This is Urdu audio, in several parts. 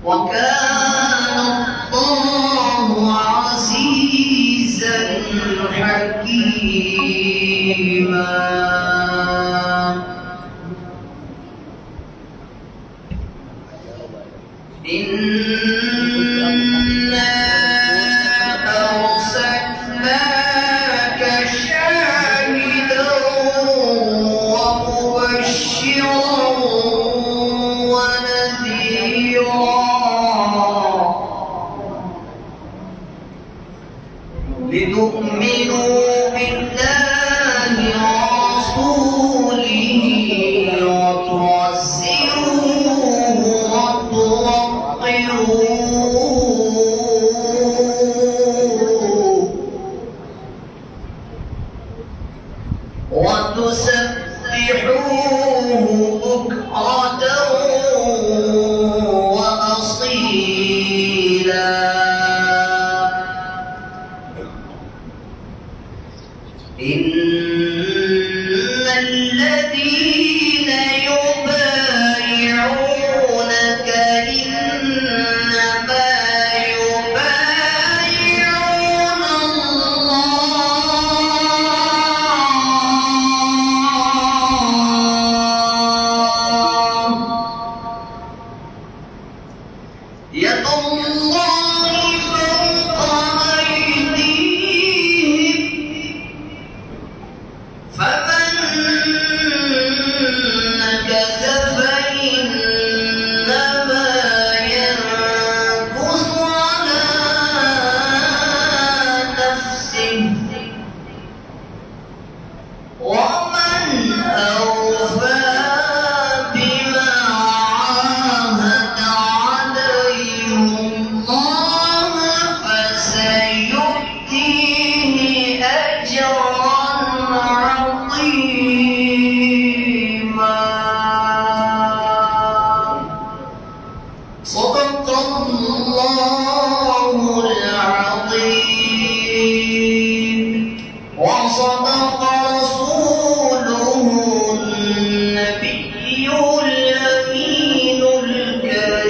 وكان الله عزيزا حكيما إنا أرسلناك شاهدا ومبشرا ونذيرا لتؤمنوا بالله ورسوله وتعزروه وتسبحوه بكرة وأصيلا إن الذين يبايعونك إنما يبايعون الله يد الله فوق أيديهم فمن نكث فإنما ينكث على نفسه ومن أوفى بما عاهد عليه الله فسيؤتيه أجرا عظيما صدق الله العظيم وصدق رسوله النبي الأمين الكريم.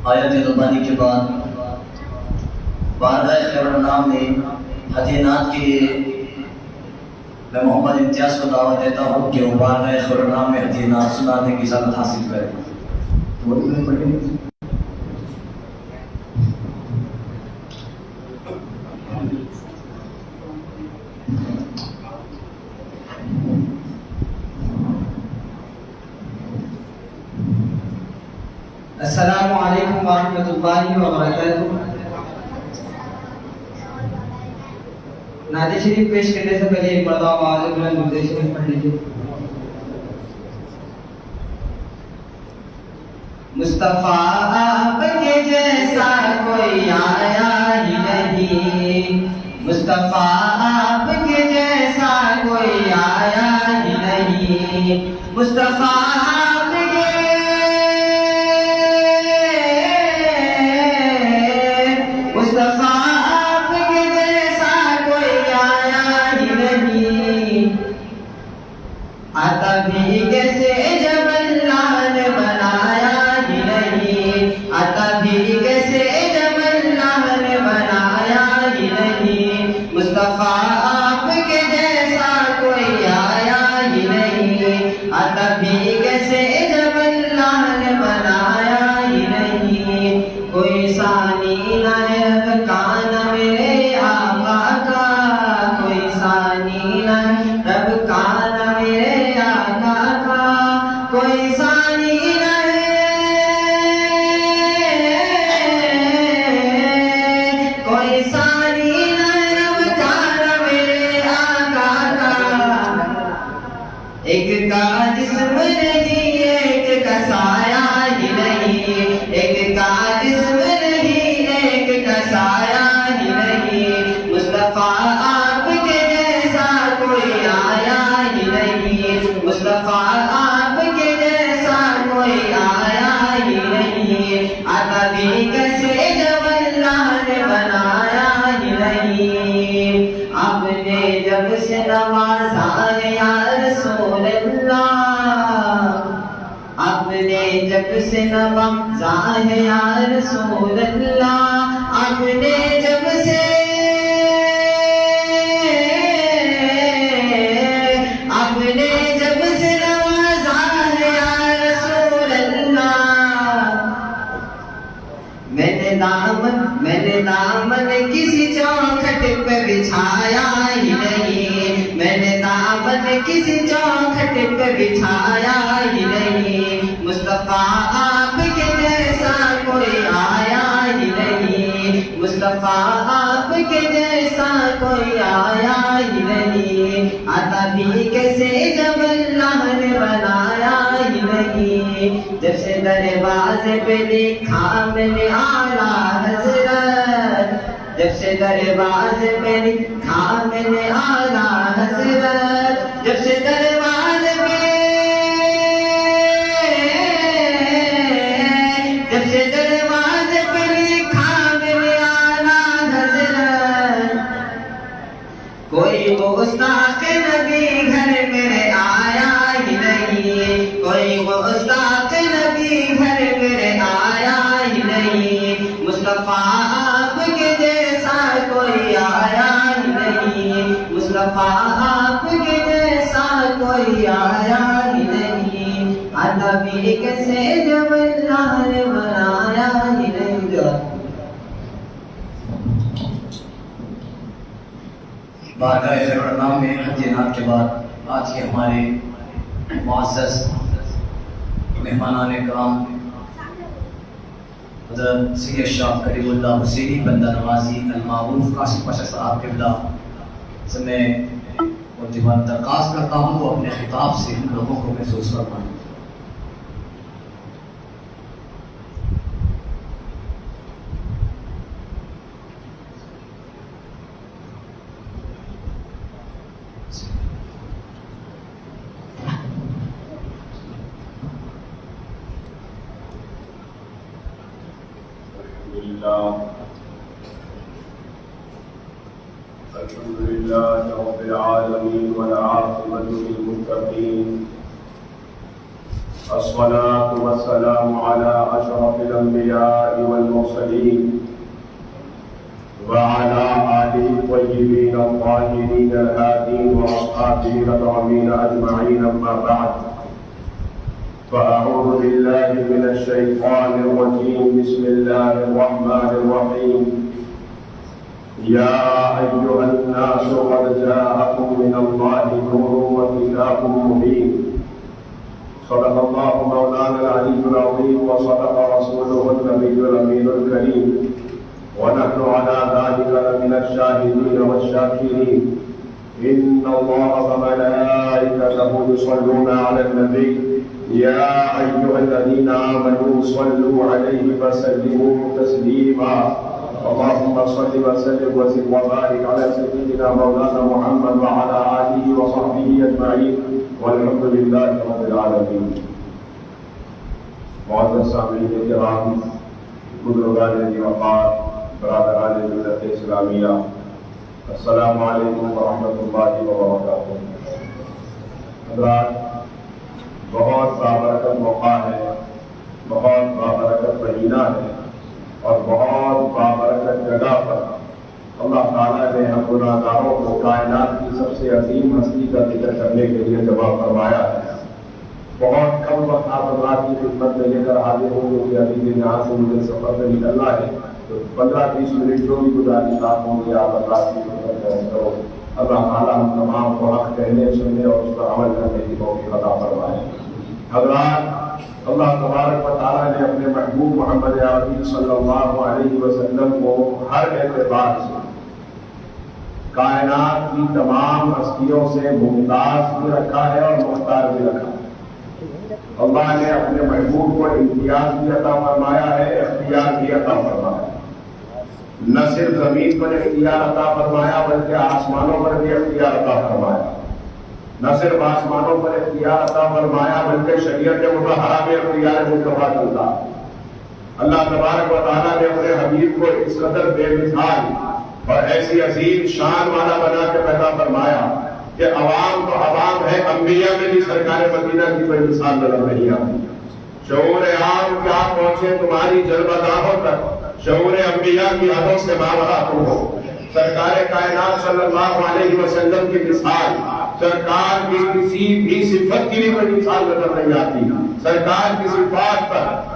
آیت ربانی کے بعد بارگاہ خیرالنام میں حدینات کے میں محمد امتیاز کو دعوت دیتا ہوں کہ وہ بارگاہ خیرالنام میں حدینات سنانے کی اجازت حاصل کرے. تو وہ پڑھیں گے. السلام علیکم ورحمۃ اللہ وبرکاتہ. نعت شریف پیش کرنے سے پہلے ایک مرتبہ آواز بلند درود شریف پڑھ لیجیے. مصطفیٰ آپ کے جیسا کوئی آیا ہی نہیں، مصطفیٰ آپ کے جیسا کوئی آیا ہی نہیں، مصطفیٰ آپ کے مصطفیٰ آپ کے جیسا کوئی آیا ہی نہیں. آتا بھی کیسے جب اللہ نے بنایا ہی نہیں، آتا بھی کیسے جب اللہ نے بنایا ہی نہیں، مصطفیٰ آپ کے جیسا کوئی آیا ہی نہیں، آتا بھی کیسے جب اللہ نے بنایا ہی نہیں. کوئی ثانی نہ ہے رب کا نہ میرے آقا کا، کوئی ثانی نہ ہے رب کا نہ میرے آقا کا، کوئی ثانی نہ ہے، کوئی ثانی نہ ہے رب کا نہ میرے آقا کا. ایک کا جسم نہیں ایک کا سایہ ہی نہیں، ایک کا جسم نہیں ایک کا سایہ ہی نہیں، مصطفیٰ آپ کے جیسا کوئی آیا ہی نہیں، مصطفیٰ آپ کے جیسا کوئی آیا ہی نہیں. آتا بھی کیسے جب اللہ نے بنایا ہی نہیں. آپ نے جب سے نہ نوازا ہے یا رسول اللہ، آپ نے جب سے نوازا ہے یا رسول اللہ، آپ نے جب سے نوازا ہے یا رسول اللہ۔ میں نے دامن کسی چوکھٹ پہ بچھایا ہی نہیں، میں نے دامن کسی چوکھٹ پہ بچھایا ہی نہیں، مصطفیٰ آپ کے جیسا کوئی آیا ہی نہیں، مصطفیٰ آپ کے جیسا کوئی آیا ہی نہیں، آتا بھی کیسے جب اللہ نے بنایا ہی نہیں، جب سے دروازے پہ لکھا میں نے اعلیٰ حضرت، جب سے دروازے پہ لکھا میں نے اعلیٰ حضرت، جب سے دروازے پہ لکھا میں نے اعلیٰ حضرت، کوئی گستاخ نبی گھر میرے آیا ہی نہیں، کوئی گستاخ نبی گھر میرے آیا ہی نہیں، مصطفیٰ آپ کے جیسا کوئی آیا ہی نہیں، مصطفیٰ آپ کے جیسا کوئی آیا ہی نہیں، آتا بھی کیسے جب اللہ نے بنایا ہی نہیں۔ بارگاہ خیرالانام میں حج نات کے بعد آج کے ہمارے معزز مہمانان کرام حضرت سید شاہ کریم اللہ حسینی بندہ نوازی المعروف قاسم پاشا صاحب قبلہ سے میں درخواست کرتا ہوں وہ اپنے خطاب سے ہم لوگوں کو محسوس فرمائیں۔ الحمد لله رب العالمين والعاقبة للمتقين، الصلاة والسلام على أشرف الأنبياء والمرسلين وعلى آله الطيبين الطاهرين الهادين وأصحابه الأكرمين أجمعين، أما بعد، فأعوذ بالله من الشيطان الرجيم، بسم الله الرحمن الرحيم، يا أيها الناس قد جاءكم من الله نور وكتاب مبين، صدق الله مولانا العلي العظيم وصدق رسوله النبي الأمين الكريم، ونحن على ذلك لمن الشاهدين والشاكرين، إن الله وملائكته يصلون على النبي، يا أيها الذين آمنوا صلوا عليه وسلموا تسليما، اللهم صل وسلم وزد وبارك على سيدنا مولانا محمد وعلى آله وصحبه أجمعين، والحمد لله رب العالمين۔ معزز سامعین کرام، بزرگان وقار، برادران ملت اسلامیہ، السلام علیکم ورحمۃ اللہ وبرکاتہ۔ حضرات، بہت بابرکت موقع ہے، بہت بابرکت مہینہ ہے، اور بہت بابرکت جگہ پر اللہ تعالیٰ نے ہم گناہگاروں کو کائنات کی سب سے عظیم ہستی کا ذکر کرنے کے لیے جمع فرمایا ہے۔ بہت کم وقت آپ حضرات کی خدمت میں لے کر حاضر ہوں، کیونکہ ابھی دن یہاں سے مجھے سفر میں نکلنا ہے، تو 15-20 منٹ جو بھی گزارشات ہوں گے آپ حضرات کی خدمت میں کرو۔ اللہ تعالیٰ ہم تمام کو حق کہنے، سننے اور اس پر عمل کرنے کی توفیق عطا فرمائے۔ حضرات، اللہ تبارک و تعالیٰ نے اپنے محبوب محمد عربی صلی اللہ علیہ وسلم کو ہر اعتبار سے کائنات کی تمام ہستیوں سے ممتاز بھی رکھا ہے اور مختار بھی رکھا ہے۔ اللہ نے اپنے محبوب کو امتیاز بھی عطا فرمایا ہے، اختیار بھی عطا فرمایا ہے۔ نہ صرف زمین پر اختیار عطا فرمایا بلکہ آسمانوں پر بھی اختیار عطا فرمایا۔ نہ صرف آسمانوں پر اختیار عطا فرمایا بلکہ شریعت مطہرہ میں اختیار مصطفیٰ چلتا۔ اللہ تبارک و تعالیٰ نے اپنے حبیب کو اس قدر بے مثال اور ایسی عظیم شان والا بنا کے پیدا فرمایا کہ عوام تو عوام ہے، انبیاء میں بھی سرکار مدینہ کی کوئی مثال نظر نہیں آتی۔ شعور عام کیا پہنچے تمہاری جلوگاہوں تک، شعور انبیاء کی حدوں سے ماورا تم ہو۔ سرکار کائنات صلی اللہ علیہ وسلم کی مثال، سرکار کی کسی بھی صفت کی بھی کوئی مثال نظر نہیں آتی۔ سرکار کی صفات پر،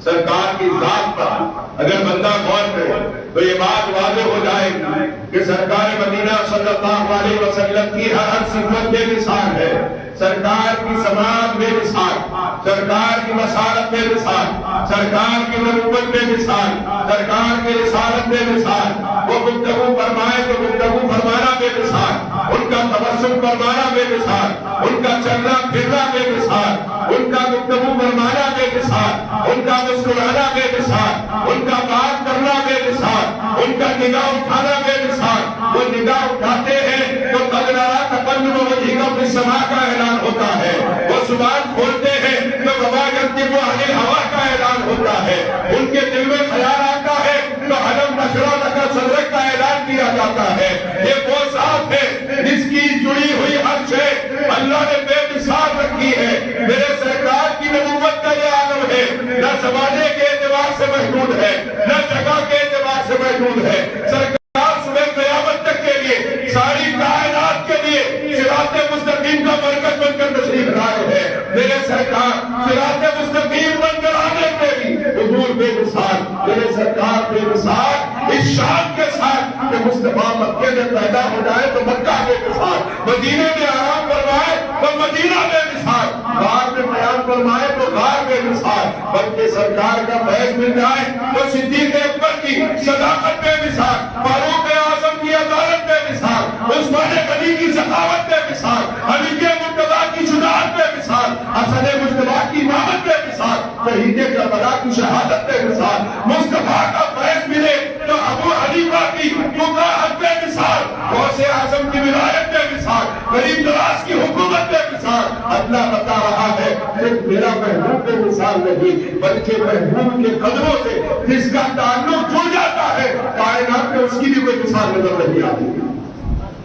سرکار کی ذات پر اگر بندہ غور کرے تو یہ بات واضح ہو جائے گی کہ سرکار مدینہ صلی اللہ علیہ وسلم کی ہر صفت بے مثال ہے۔ سرکار کی سماعت بے مثال، سرکار کی مسارت بے مثال، سرکار کی نبوت بے مثال، سرکار کی رسالت بے مثال۔ وہ گفتگو فرمائے تو گفتگو فرمانا بے مثال، ان کا تبسم فرمانا بے مثال، ان کا چلنا پھرنا بے مثال، ان کا گفتگو فرمانا بے مثال، ان کا مسکرانا بے مثال، ان کا بات کرنا بے مثال، ان کا نگاہ اٹھانا بے مثال۔ وہ نگاہ اٹھاتے ہیں تو تغرا تقلب وجهک فی السماء کا اعلان ہوتا ہے، وہ زبان کھولتے ہیں تو وما یطلب عن الهوى کا اعلان ہوتا ہے، ان کے دل میں خیال آتا ہے تو علم نشرح لک صدرک کا اعلان کیا جاتا ہے۔ یہ وہ ذات ہے جس کی جڑی ہوئی ہر شے اللہ نے بے مثال رکھی ہے۔ میرے سرکار کی نبوت کا یہ عالم ہے، نہ زمانے کے اعتبار سے محدود ہے، نہ جگہ کے اعتبار سے محدود ہے۔ سرکار صبح قیامت تک کے لیے، ساری کائنات کے لیے صراط مستقیم کا مرکز بن کر تشریف لائے ہے۔ میرے سرکار صراط مستقیم بن کر آنے کے لیے حضور بے مثال، میرے سرکار بے مثال اس شان کے ساتھ کہ مصطفیٰ مکے میں پیدا ہو جائے تو مکہ بے مثال، مدینے میں آرام فرمائے تو مدینہ بے مثال، غار میں بیان فرمائے تو غار بے مثال، بلکہ سرکار کا فیض مل جائے تو صدیق اکبر کی صداقت بے مثال، فاروق اعظم کی عدالت بے مثال، عثمان غنی کی سخاوت بے مثال، علی مرتضیٰ کی شجاعت بے مثال، حسن مجتبیٰ کی امامت بے مثال، شہید کربلا کی شہادت بے مثال، مصطفیٰ کا فیض ملے تو ابو حنیفہ کی فقاہت بے مثال، غوث اعظم کی ولایت بے مثال، غریب نواز کی حکومت بے مثال۔ اللہ بتا رہا ہے صرف میرا محبوب بے مثال نہیں، بلکہ محبوب کے قدموں سے جس کا تعلق جڑ جاتا ہے کائنات میں اس کی بھی کوئی مثال نظر نہیں آتی۔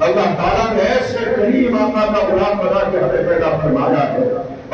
اللہ تعالیٰ نے ایسے کریم آقا کا غلام بنا کے ہمیں پیدا فرمایا ہے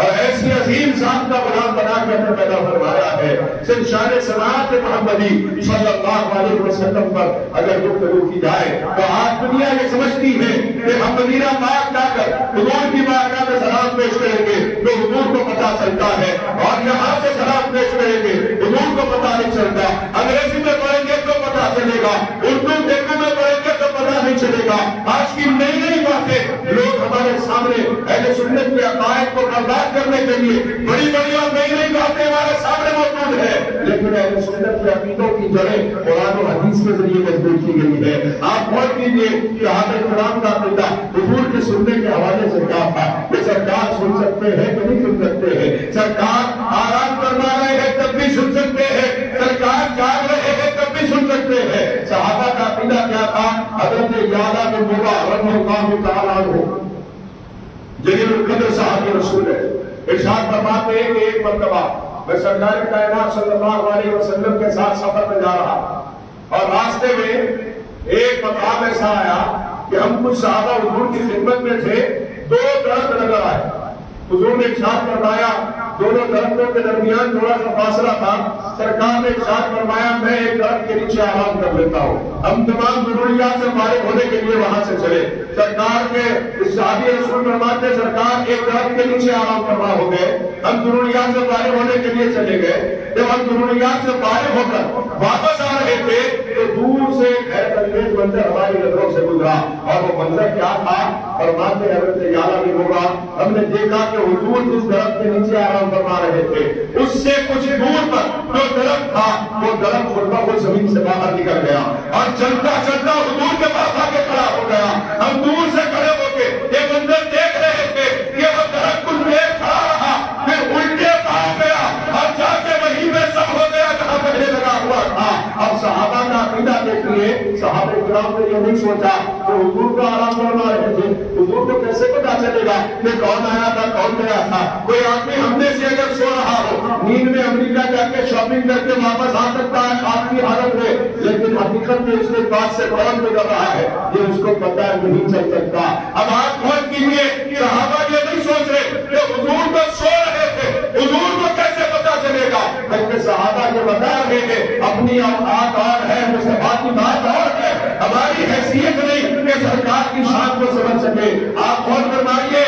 اور ایسی عظیم ذات کا غلام بنا کے ہمیں پیدا فرمایا ہے۔ صرف شان سماعت محمدی صلی اللہ علیہ وسلم پر اگر گفتگو کی جائے تو آج دنیا یہ سمجھتی ہے کہ ہم مدینہ پاک جا کر حضور کی بارگاہ میں سلام پیش کریں گے تو حضور کو پتہ چلتا ہے، اور یہاں سے سلام پیش کریں گے حضور کو پتہ نہیں چلتا، انگریزی میں پڑھیں گے تو پتہ چلے گا، اردو تیلگو میں پڑھیں گے تو پتہ نہیں چلے گا۔ آج کی نئی نئی باتیں لوگ ہمارے سامنے اہل سنت کے عقائد کو برباد کرنے کے لیے بڑی بڑی اور نئی نئی باتیں ہمارے سامنے موجود ہے، لیکن اہل سنت کے عقیدوں کی جڑیں قرآن و حدیث کے ذریعے مضبوط کی گئی ہے۔ آپ غور کیجیے کہ صحابہ کرام کا عقیدہ حضور کے سننے کے حوالے سے کیا تھا، کہ سرکار سن سکتے ہیں کہ نہیں سن سکتے ہیں، سرکار آرام فرما رہے ہیں تب بھی سن سکتے ہیں، سرکار جاگ رہے ہیں تب بھی سن سکتے ہیں۔ صحابہ کا عقیدہ کیا تھا؟ حضرت یعلا بن مرہ رضی اللہ تعالیٰ عنہ جلیل القدر صحابی رسول ہے، ارشاد فرماتے ہیں کہ ایک مرتبہ میں سرکار کائنات صلی اللہ علیہ وسلم کے ساتھ سفر میں جا رہا اور راستے میں ایک مقام ایسا آیا کہ ہم کچھ صحابہ حضور کی خدمت میں تھے، دو درخت نظر آئے۔ حضور نے ارشاد فرمایا، دونوں درختوں کے درمیان تھوڑا سا فاصلہ تھا، سرکار نے ارشاد فرمایا میں ایک درخت کے نیچے آرام کر لیتا ہوں۔ ہم تمام ضروریات سے فارغ ہونے کے لیے وہاں سے چلے، سرکار کے صحابی رسول فرماتے سرکار ایک درخت کے نیچے آرام فرما ہو گئے، ہم ضروریات سے فارغ ہونے کے لیے چلے گئے۔ جب ہم ضروریات سے فارغ ہو کر واپس آ رہے تھے تو دور سے ایک حیرت انگیز منظر ہماری نظروں سے گزرا، اور وہ منظر کیا تھا؟ فرماتے حضرت یعلا بن مرہ ہم نے دیکھا کہ حضور جس درخت کے نیچے آرام فرما رہے تھے اس سے کچھ دور پر جو درخت تھا وہ درخت خود زمین سے باہر نکل گیا اور چلتا چلتا حضور کے پاس آ کے کھڑا ہو گیا۔ ہم دور سے کھڑے ہو کے یہ منظر دیکھ رہے تھے کہ وہ درخت کچھ دیر کھڑا رہا، پھر الٹے پاؤ گیا اور جا کے وہیں پہ سب ہو گیا جہاں پہلے لگا ہوا تھا۔ اب صحابہ کا عقیدہ دیکھیے، صحابہ کرام نے یہ نہیں سوچا کہ حضور کا آرام فرما رہے تھے، حضور کو کیسے پتا چلے لے گا کہ کون آیا تھا کون گیا تھا. کوئی آدمی ہم میں سے اگر سو رہا ہو نیند میں امریکہ جا کے شاپنگ کر کے واپس آ سکتا ہے خواب کی حالت میں, لیکن حقیقت میں اس کے پاس سے کون گزر رہا ہے یہ اس کو پتہ نہیں چل سکتا. اب آپ غور کیجیے, صحابہ یہ نہیں سوچ رہے کہ حضور تو سو رہے تھے, حضور کو کیسے پتہ چلے گا, بلکہ صحابہ یہ بتا رہے ہیں اپنی اوقات اور ہے, مصطفیٰ کی بات اور ہے, ہماری حیثیت نہیں کہ سرکار کی شان کو سمجھ سکے. آپ غور فرمائیے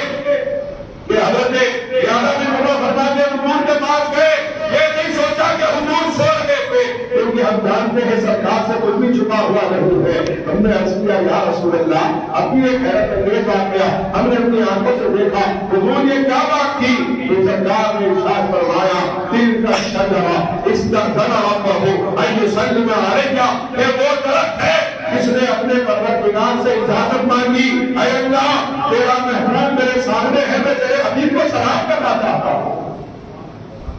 کہ حضرت زیادہ بن عمر فرماتے ہیں حضور کے پاس گئے, یہ نہیں سوچا کہ حضور سو رہے تھے, کیونکہ ہم جانتے ہیں سرکار سے کچھ بھی چھپا ہوا نہیں ہے. ہم نے عرض کیا یا رسول اللہ اپنی ایک حیرت انگیز واقعہ ہم نے اپنی آنکھوں سے دیکھا, حضور یہ کیا بات تھی؟ تو سرکار نے ارشاد فرمایا تلک الشجرہ استأذن ربہ ان یسلم علیہ, یہ وہ درخت ہے جس نے اپنے پروردگار سے اجازت مانگی, اے اللہ تیرا مہمان میرے سامنے ہے, میں تیرے حبیب کو سلام کرنا چاہتا ہوں.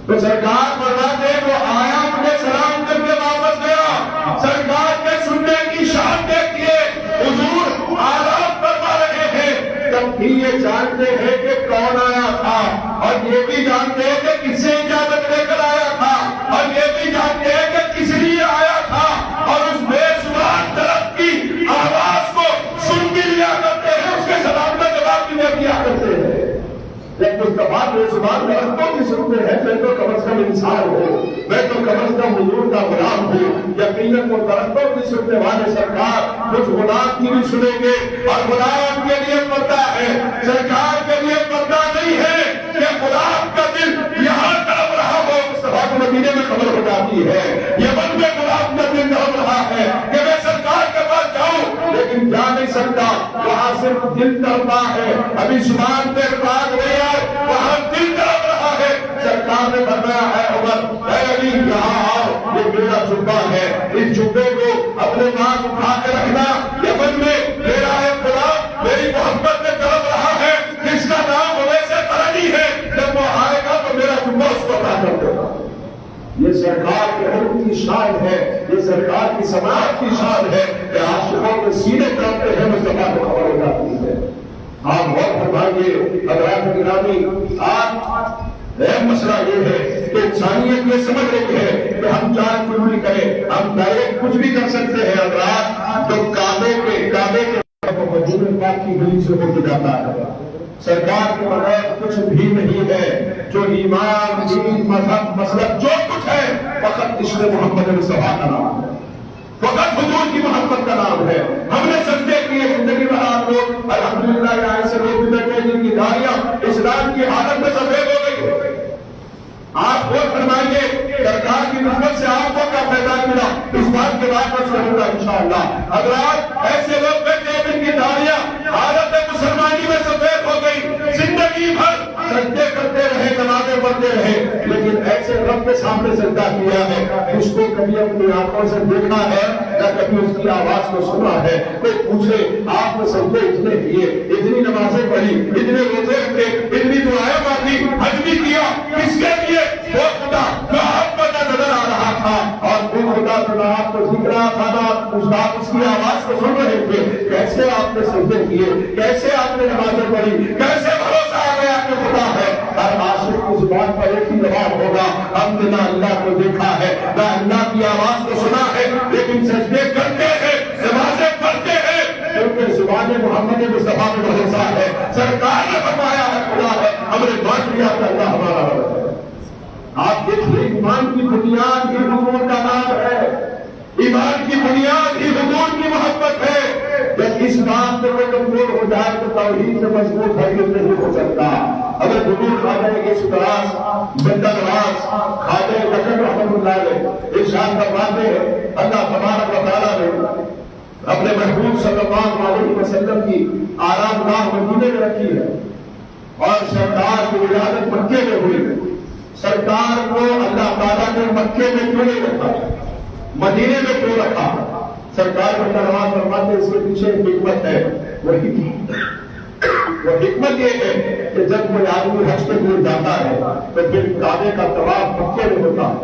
تو سرکار فرماتے ہیں وہ آیا مجھے سلام کر کے واپس گیا. سرکار کے سننے کی شان دیکھیے, حضور آرام فرما رہے ہیں, تب بھی یہ جانتے ہیں کہ کون آیا تھا, اور یہ بھی جانتے ہیں کہ کس سے اجازت لے کر آیا تھا, اور یہ بھی جانتے ہیں کہ کس لیے آیا تھا, اور اس بے شمار درخت کی آواز کو سن بھی لیا کرتے ہیں, اس کے سلام کا جواب بھی دے دیا کرتے ہیں. جب مصطفیٰ بے زبان درختوں کی سنتے ہیں میں تو کم از کم انسان ہوں, میں تو کم از کم حضور کا غلام ہوں. یقیناً وہ درختوں کی سننے والے سرکار کچھ غلام کی بھی سنیں گے, اور غلام کے لیے پردہ ہے, سرکار کے لیے پردہ نہیں ہے کہ غلام کا دل یہاں تڑپ رہا ہو. مصطفیٰ کو مدینے میں خبر ہو جاتی ہے, یمن میں غلام کا دل تڑپ رہا ہے کہ میں سرکار کے پاس جاؤں, لیکن جا نہیں سکتا, وہاں صرف دل تڑپا ہے. ابھی زبان پہ بات نہیں ہے, وہاں دل تڑپ رہا ہے. سرکار نے فرمایا ہے عمر اے علی یہاں آؤ, یہ میرا جبہ ہے, اس جبے کو اپنے پاس اٹھا کے رکھنا. یمن میں میرا ایک غلام میری محبت میں تڑپ رہا ہے, جس کا نام اویس قرنی ہے, جب وہ آئے گا تو میرا جبہ اس کو عطا کر دے گا. یہ سرکار کے علم کی شان ہے, یہ سرکار کی سماعت کی شان ہے کہ عاشقوں کے سینے تڑپتے ہیں, مصطفیٰ کو خبر ہو جاتی ہے. آپ غور فرمائیے حضرات گرامی, آج اہم مسئلہ یہ ہے کہ انسانیت یہ سمجھ رہی ہے کہ ہم چار کچھ بھی کریں, ہم ڈائریکٹ کچھ بھی کر سکتے ہیں. حضرات جو کعبے کے حضور پاک کی گلی سے ہو کے جاتا ہے, سرکار کے بغیر کچھ بھی نہیں ہے. جو ایمان دین مذہب مسلک جو کچھ ہے فقط عشق محمد مصطفیٰ کا نام ہے, فقط حضور کی محبت کا نام ہے. ہم نے سجدے کیے زندگی میں, آپ لوگ الحمدللہ یہاں سے لوگ بیٹھے جن کی داڑیاں اسلام کی حالت میں سفید ہو گئی. آپ غور فرمائیے سرکار کی نسبت سے آپ کو کیا پیدا ملا, اس بات کے بعد میں کروں گا انشاءاللہ. حضرات ایسے لوگ بیٹھے جن کی داڑیاں حالت مسلمانی میں سفید ہو گئی, زندگی بھر سجدے کرتے رہے, نمازیں پڑھتے رہے, لیکن ایسے رب کے سامنے سجدہ کیا ہے اس کو کبھی اپنی آنکھوں سے دیکھا ہے نہ کبھی اس کی آواز کو سنا ہے. کوئی پوچھے آپ نے سجدے اتنے کیے, اتنی نمازیں پڑھی, اتنے روزے رکھے, اتنی دعائیں مانگی, حج بھی کیا, کس کے لیے؟ وہ خدا جو آپ کو نظر آ رہا تھا, اور وہ خدا جو آپ کو دکھ رہا تھا نا, اس کی آواز کو سن رہے تھے. کیسے آپ نے سجدے کیے, کیسے آپ نے نمازیں پڑھی, کیسے بھروسہ آ گیا کہ خدا ہے. ہر عاشق کی زبان پر ایک ہی جواب ہوگا, ہم نے نہ اللہ کو دیکھا ہے نہ اللہ کی آواز کو سنا ہے, لیکن سجدے کرتے ہیں, نمازیں پڑھتے ہیں, کیونکہ زبان محمد مصطفیٰ میں بھروسہ ہے. سرکار نے فرمایا ہے خدا ہے, ہم نے مان لیا کہ اللہ ہمارا رب ہے. آپ دیکھیے ایمان کی بنیاد ہی حضور کا نام ہے, ایمان کی بنیاد ہی حضور کی محبت ہے. جب اس بات میں وہ کمزور ہو جائے تو توحید سے مضبوط ہرگز نہیں ہو سکتا. اگر حضور خواجہ کے سراج بندہ نواز خواجہ لکھن رحمۃ اللہ علیہ ارشاد فرماتے ہیں, اللہ تبارک و تعالیٰ نے اپنے محبوب صلی اللہ علیہ وسلم کی آرام گاہ مدینے میں رکھی ہے, اور سرکار کی ولادت مکے میں ہوئی ہے. سرکار کو اللہ تعالیٰ نے مکے میں کیوں نہیں رکھا, مدینے میں کیوں رکھا؟ سرکار کو نواز فرماتے اس کے پیچھے ایک حکمت ہے. وہ حکمت یہ ہے کہ جب کوئی آدمی حج کے لیے جاتا ہے تو پھر کعبے کا طواف مکے میں ہوتا ہے,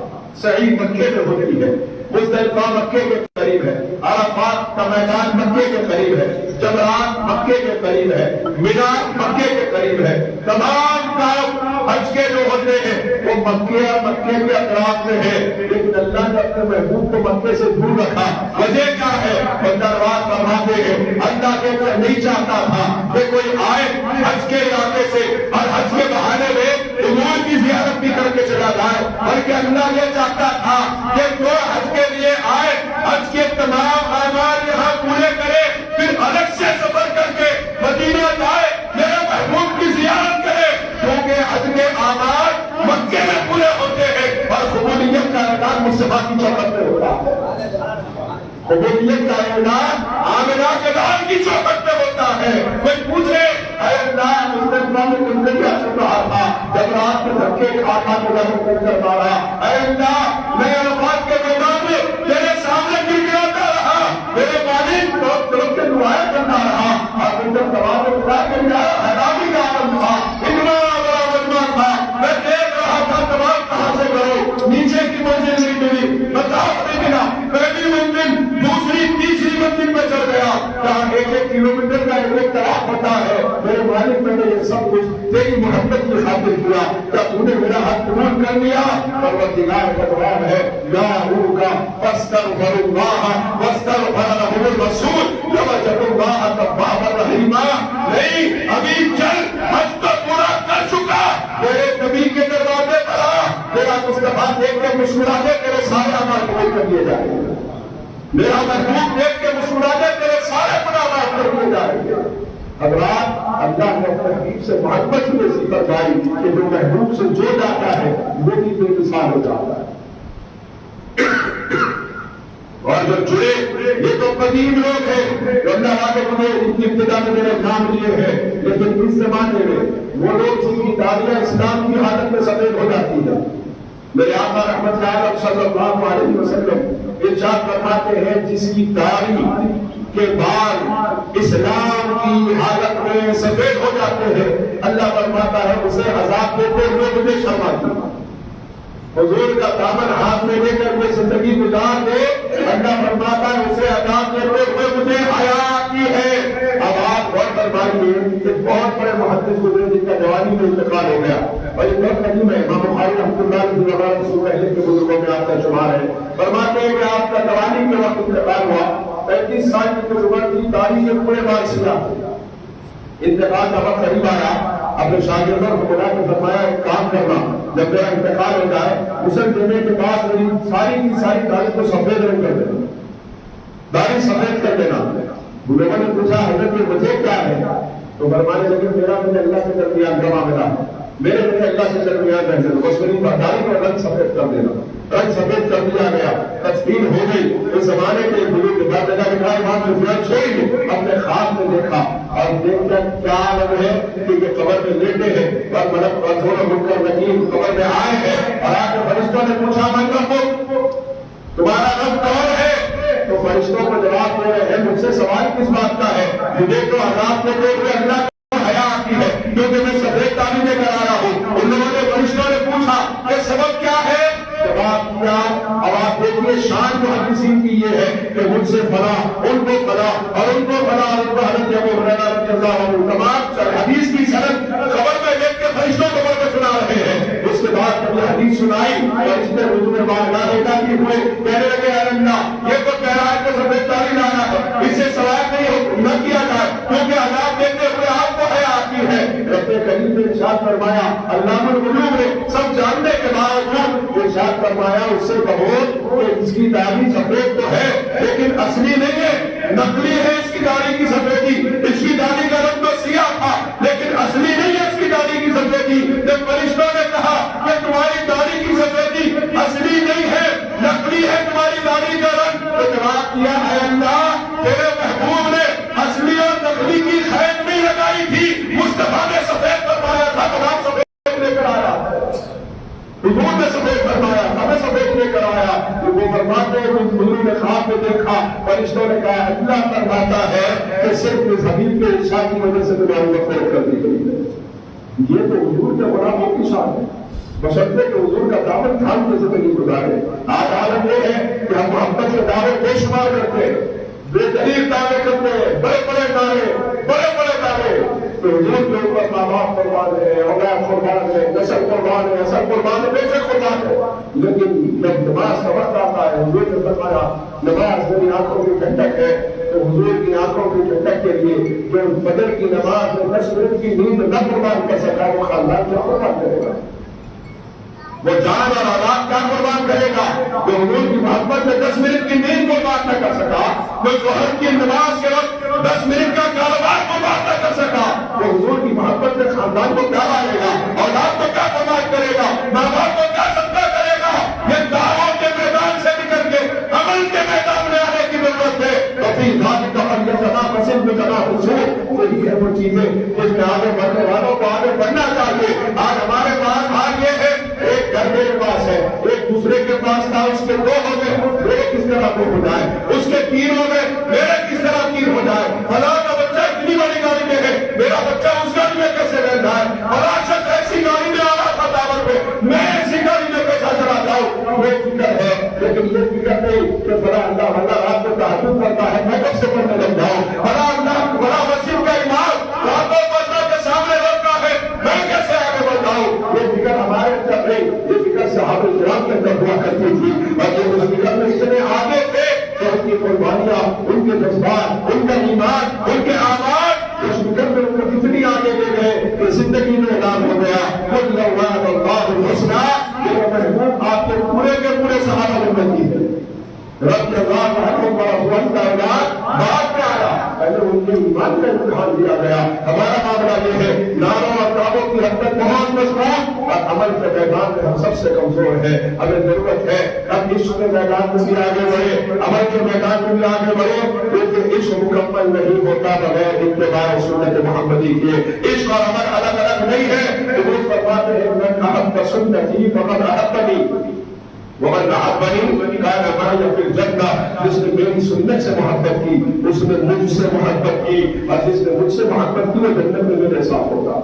صحیح مکے میں ہوتی ہے, مزدلفہ مکے کے قریب ہے, عرفات کا میدان مکے کے قریب ہے, جمرات مکے کے قریب ہے, مینا مکے کے قریب قریب ہے. تمام کام حج کے جو ہوتے ہیں وہ مکے اور مکے کے اطراف میں ہے، لیکن اللہ نے اپنے محبوب کو مکے سے دور رکھا. وجہ کیا ہے؟ بندرواز فرماتے ہیں اللہ کے نہیں چاہتا تھا کہ کوئی آئے حج کے علاقے سے اور حج کے بہانے میں حضور کی زیارت بھی کر کے چلا جائے، بلکہ اللہ یہ چاہتا تھا کہ جو حج کے لیے آئے حج کے تمام اعمال یہاں پورے کرے، پھر الگ سے سفر کر کے مدینہ جائے میرے محبوب کی زیارت کرے، کیونکہ حج کے اعمال مکے میں پورے ہوتے ہیں اور قبولیت کا اعلان مصطفیٰ کی چوکھٹ پہ ہوتا ہے. قبولیت کا اعلان آمنہ کے لال کی چوکھٹ پہ ہوتا ہے. کوئی پوچھے اے اللہ مصطفیٰ نے تم کیا سن رہا تھا جب رات میں دھکے کھاتا تو لگے کر مارا؟ اے اللہ میں عرفات کے میدان میں تیرے سامنے گر گراتا رہا، میرے مالک طرف سے دعائیں کرتا رہا، اور تم جب سوال میں بتا کے میرا حرامی کا عالم تھا، اتنا بڑا مجمع تھا، میں دیکھ رہا تھا تمام کہاں سے کرو، نیچے کی منزل نہیں ملی، بتاؤ نہیں ملا، پہلی منزل دوسری تیسری منزل میں چل گیا، جہاں 1-1 کلومیٹر کا ایک طرف ہوتا ہے. میرے مالک نے یہ سب کچھ تیری محبت کی خاطر کیا. جب تو نے میرا حق قبول کر لیا، پروردگار کا جواب ہے یا روح کا فاستغفر اللہ واستغفر لهم الرسول ووجدوا اللہ توابا رحیما. نہیں ابھی چل، حج تو پورا کر چکا، میرے نبی کے دروازے پر آ، میرا مصطفیٰ دیکھ کے مسکرا دے تیرے سارے اعمال قبول کر لیے جائیں گے. میرا محبوب دیکھ کے مسکرا دے تیرے سارے گناہ معاف کر دیے جائیں گے. حضرات اللہ نے اپنے حبیب سے محبت میں ذکر کرائی کہ جو محبوب سے جو جاتا ہے وہ بھی بے مثال ہو جاتا ہے. اور جو جڑے یہ تو قدیم لوگ ہیں جو اللہ والے نے ان کی ابتدا میں میرے نام لیے ہیں، لیکن اس زمانے میں وہ لوگ جن کی داڑیاں اسلام کی حالت میں سفید ہو جاتی ہے. میرے آقا رحمت اللہ صلی اللہ علیہ وسلم ارشاد فرماتے ہیں جس کی داڑھی کے بال اسلام کی حالت میں سفید ہو جاتے ہیں، اللہ فرماتا ہے اسے عذاب دیتے ہوئے مجھے شرم آتی ہے. حضور کا دامن ہاتھ میں لے کر وہ زندگی گزار دے، اللہ فرماتا ہے اسے عذاب دیتے ہوئے مجھے حیا آتی ہے. اب آپ غور فرمائیے کہ بہت بڑے محدث گزرے جن کا جوانی میں انتقال ہو گیا، اور یہ بہت قدیم ہے. امام بخاری رحمۃ اللہ علیہ رسول پہلے کے بزرگوں میں آپ کا شمار ہے. فرماتے ہیں کہ آپ کا جوانی کے وقت انتقال ہوا، 35 سال کی عمر تھی، داڑھی کے پورے بال سیاہ تھے. انتقال کا وقت قریب آیا، اپنے شاگردوں کو بلا کے فرمایا ایک کام کرنا، جب میرا انتقال ہو جائے غسل دینے کے بعد میری ساری کی ساری داڑھی کو سفید رنگ کر دینا، داڑھی سفید کر دینا. بزرگوں نے پوچھا حضرت یہ وجہ کیا ہے؟ تو فرمانے لگے میرا مجھے اللہ کے درمیان جمع ملا، میرے اللہ کے درمیان رہنے دو، بس میری داڑھی کو رنگ سفید کر دینا. رنگ سفید کر دیا گیا، تدفین ہو گئی. اس زمانے کے بزرگ کے بعد لگا کہ امام سفیان چھوڑیے، اپنے خواب میں دیکھا اور دیکھ کر کیا لگ ہے کہ یہ قبر میں لیٹے ہیں اور ملک اور منکر نکیر قبر میں آئے ہیں، اور آ کے فرشتوں نے پوچھا من ربک، تمہارا رب کون ہے؟ تو فرشتوں کو جواب دے رہے ہیں مجھ سے سوال کس بات کا ہے؟ مجھے تو عذاب کو دیکھ کر اللہ کو حیا آتی ہے کیونکہ میں سفید داڑھی لے کر آیا ہوں. ان لوگوں نے فرشتوں نے پوچھا کہ سبب کیا ہے؟ جواب دیا. اب آپ دیکھیے شان محدثین کی یہ ہے کہ مجھ سے فلا، ان کو فلا اور ان کو فلا، اور ان کو حضرت ابو ہریرہ رضی اللہ عنہ تمام حدیث کی سند خبر میں لے کے فرشتوں کو بول کے سنا رہے ہیں. اس کے بعد جب یہ حدیث سنائی اور اس نے حضور بارگاہ دیکھا کہ ہوئے کہنے لگے اے اللہ یہ تو کہہ رہا ہے کہ سفید داڑھی لانا ہے، اس سے سوال نہیں نہ کیا جائے کیونکہ عذاب دیتے ہوئے آپ کو حیا آتی ہے. رب کریم نے ارشاد فرمایا، علام الغیوب نے سب جاننے کے باوجود ارشاد فرمایا اس سے کہو کہ اس کی داڑھی سفید تو ہے لیکن اصلی نہیں ہے، نقلی ہے اس کی داڑھی کی سفیدی. اس کی داڑھی کا رنگ تو سیاہ تھا لیکن اصلی نہیں ہے اس کی داڑھی کی سفیدی. جب فرشتوں نے کہا کہ تمہاری داڑھی کی سفیدی اصلی نہیں ہے، نقلی ہے تمہاری داڑھی کا رنگ، تو جواب دیا ہے اللہ تیرے محبوب نے اصلی اور نقلی کی خیر نہیں لگائی تھی، مصطفیٰ نے سفید فرمایا تھا، تمام سفید لے کر آیا، حضور نے سفید فرمایا، ہمیں سفید لے کر آیا. وہ فرماتے ہیں کہ حضور نے خواب میں دیکھا، فرشتوں نے کہا اللہ فرماتا ہے کہ صرف اس حبیب کے ارشاد کی وجہ سے تمہاری مغفرت کر دی گئی ہے. یہ تو حضور کے غلاموں کی شان ہے، بشرطے کہ حضور کا دامن تھام کے زندگی گزارے. آج حالت یہ ہے کہ ہم محبت کے دعوے بے شمار کرتے ہیں، بے دلیل دعوے کرتے ہیں، بڑے بڑے دعوے، بڑے بڑے دعوے. تو حضور کے اوپر ماں باپ قربان ہے، اولاد قربان ہے، نسل قربان ہے، سب قربان ہے، بیٹے قربان ہے، لیکن جب نماز کا وقت آتا ہے حضور نے فرمایا نماز میری آنکھوں کی ٹھنڈک ہے، تو حضور کی آنکھوں کی ٹھنڈک کے لیے جو فجر کی نماز میں 10 منٹ کی نیند نہ قربان کر سکا وہ خاندان کیا قربان کرے گا؟ وہ جان اور اولاد کیا قربان کرے گا؟ جو حضور کی محبت میں 10 منٹ کی نیند قربان نہ کر سکا، جو ظہر کی نماز کے وقت 10 منٹ کا کاروبار قربان نہ کر سکا، وہ حضور کی محبت میں خاندان کو کیا لائے گا؟ اولاد کو کیا قربان کرے گا؟ ماں باپ کو کیا صدقہ کرے گا؟ یہ دعوت کے میدان سے نکل کے عمل کے میدان میں آنے کی ضرورت ہے۔ ذات کا حل جنا پسند جنا حضور وہی ہے وہ چیزیں جس میں آگے بڑھنے والوں کو آگے بڑھنا چاہیے۔ آج ہمارے پاس بھاگ یہ ہے ایک گھر میرے پاس ہے، ایک دوسرے کے پاس تھا، اس کے 2 ہو گئے، میرے کس طرح 2 ہو جائے، اس کے 3 ہو گئے، میرے کس طرح 3 ہو جائے، فلاں کا بچہ اتنی بڑی گاڑی میں ہے، میرا بچہ اس گاڑی میں کیسے رہ جائے، فلاں شخص ایسی گاڑی میں آ رہا تھا ٹاور پہ، میں ایسی گاڑی میں کیسا چلا جاؤں، یہ فکر ہے۔ لیکن یہ فکر نہیں کہ فلاں اللہ رات کو تہجد کرتا ہے میں کب سے پڑھنے لگ جاؤں، فلاں مسجد کا امام راتوں کو اللہ کے سامنے رکھتا ہے میں کیسے آگے بڑھ جاؤں، یہ فکر ہمارے اندر نہیں، یہ فکر صحابہ کرام کے اندر ہوا کرتی تھی، اور جو اس فکر میں اتنے آگے تھے تو ان کی قربانیاں، ان کے جذبات، ان کا ایمان، ان کے اعمال اس فکر میں ان کو اتنی آگے لے گئے کہ زندگی میں اعلان ہو گیا قل لو وعد اللہ الحسنى، میرے محبوب آپ کے پورے صحابہ امتی ہے، رب اللہ عنہم ورضوان کا اعلان بعد میں آیا، پہلے ان کے ایمان کا امتحان دیا گیا۔ ہمارا معاملہ یہ ہے نعروں اور دعووں کی حد تک بہت مضبوط اور عمل کے میدان میں ہم سب سے کمزور ہے، ہمیں ضرورت ہے ہم عشق کے میدان میں بھی آگے بڑھے، عمل کے میدان میں بھی آگے بڑھے، کیونکہ عشق مکمل نہیں ہوتا بغیر اتباع سنت محمدی کے۔ عشق اور عمل الگ الگ نہیں ہے، حضور فرماتے ہیں من احب سنتی فقد احبنی ومن احبنی کان معي في الجنہ، جس نے میری سنت سے محبت کی اس نے مجھ سے محبت کی، اور جس نے مجھ سے محبت کی وہ جنت میں میرے ساتھ ہوگا۔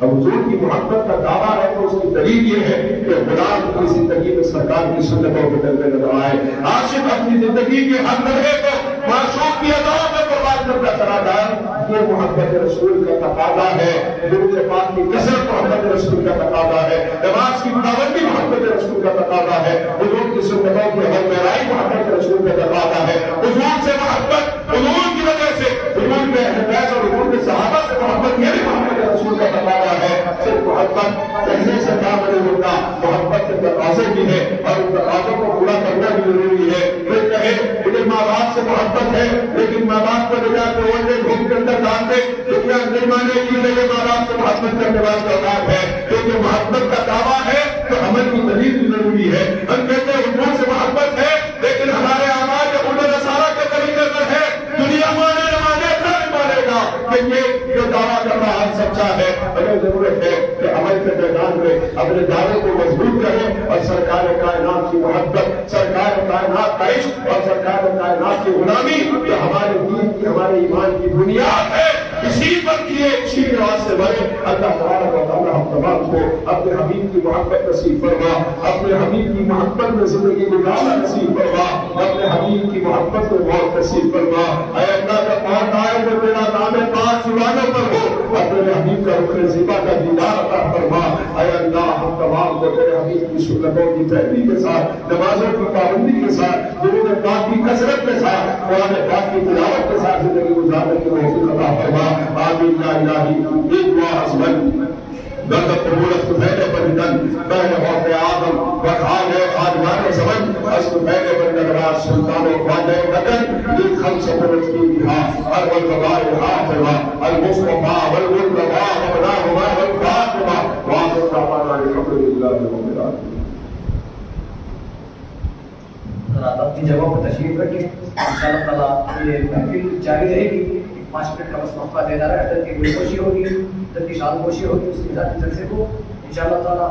اب حضور کی محبت کا دعویٰ ہے تو اس کی دلیل یہ ہے کہ غلام کی زندگی میں سرکار کی سنتوں کے چلتے نظر آئے، عاشق اپنی زندگی کے ہر لمحے کو معشوق کی اداؤں میں قربان کرتا چلا جائے، یہ محبت رسول کا تقاضا ہے، درود پاک کی کثرت محبت رسول کا تقاضا ہے، نماز کی پابندی محبت رسول کا تقاضا ہے، حضور کی سنتوں کی عمل میں آئی محبت رسول کا تقاضا ہے، حضور سے محبت حضور کی وجہ سے، حضور کے اہل بیت اور حضور کے صحابہ سے محبت یہ بھی محبت رسول کا تقاضا ہے۔ صرف محبت کہنے سے کام نہیں ہوتا، محبت کے تقاضے بھی ہے اور ان تقاضوں کو پورا کرنا بھی ضروری ہے۔ کوئی کہے مجھے ماں باپ سے محبت ہے لیکن ماں باپ کو لے کے اولڈ ایج ہوم کے اندر ڈال دے، دنیا نہیں مانے گی میرے ماں باپ سے محبت کرنے والا اولاد ہے، کیونکہ محبت کا دعویٰ ہے تو عمل کی دلیل بھی ضروری ہے۔ ہم کہتے ہیں حضور سے محبت ہے لیکن ہمارے اعمال یہود و نصارہ کے طریقے پر ہے، دنیا مانے نہ مانے اتنا نہیں مانے گا کہ یہ جو دعویٰ کر رہا ہے سچا ہے۔ ہمیں ضرورت ہے کہ عمل کے میدان میں اپنے دعوے کو مضبوط کریں اور سرکار کائنات کی محبت، سرکار کائنات کا عشق اور سرکار کائنات کی غلامی جو ہمارے دین کی، ہمارے ایمان کی بنیاد ہے، اسی پر کیے اسی کے واسطے بڑھے۔ اللہ تبارک و تعالی ہم تمام کو اپنے حبیب کی محبت نصیب فرما، اپنے حبیب کی محبت میں زندگی گزارنا نصیب فرما، اپنے حبیب کی محبت میں موت نصیب فرما۔ اے اللہ کا پاک آئے جو تیرا نام پاک زبانوں پر ہو، اپنے حبیب کا رخ زیبا کا دیدار عطا فرما۔ اے اللہ ہم تمام کو تیرے حبیب کی سنتوں کی پیروی کے ساتھ، نمازوں کی پابندی کے ساتھ، درود پاک کی کثرت کے ساتھ، قرآن پاک کی تلاوت کے ساتھ زندگی گزارنے کی توفیق عطا فرما۔ آمین یا الہی ایک دعا حسبن درد قبول استفید بردن بین موت آدم و خان خادمان زمن استفید بردن سلطان و خواجہ وطن ایک خمس قرد کی بہا الوالباء الحافظہ المصطفیٰ والمرتضیٰ وبناہما والفاطمہ وآخر دعوانا الحمدللہ رب العالمین۔ اپنی جگہوں پر تشریف رکھیں، انشاءاللہ تعالیٰ یہ محفل جاری رہے گی، 5 منٹ کا بس وقفہ دینا ہے، حضرت کی گلوکوشی ہوگی، حضرت کی شاد گوشی ہوگی، اس کی ذاتی جلسے کو انشاءاللہ تعالیٰ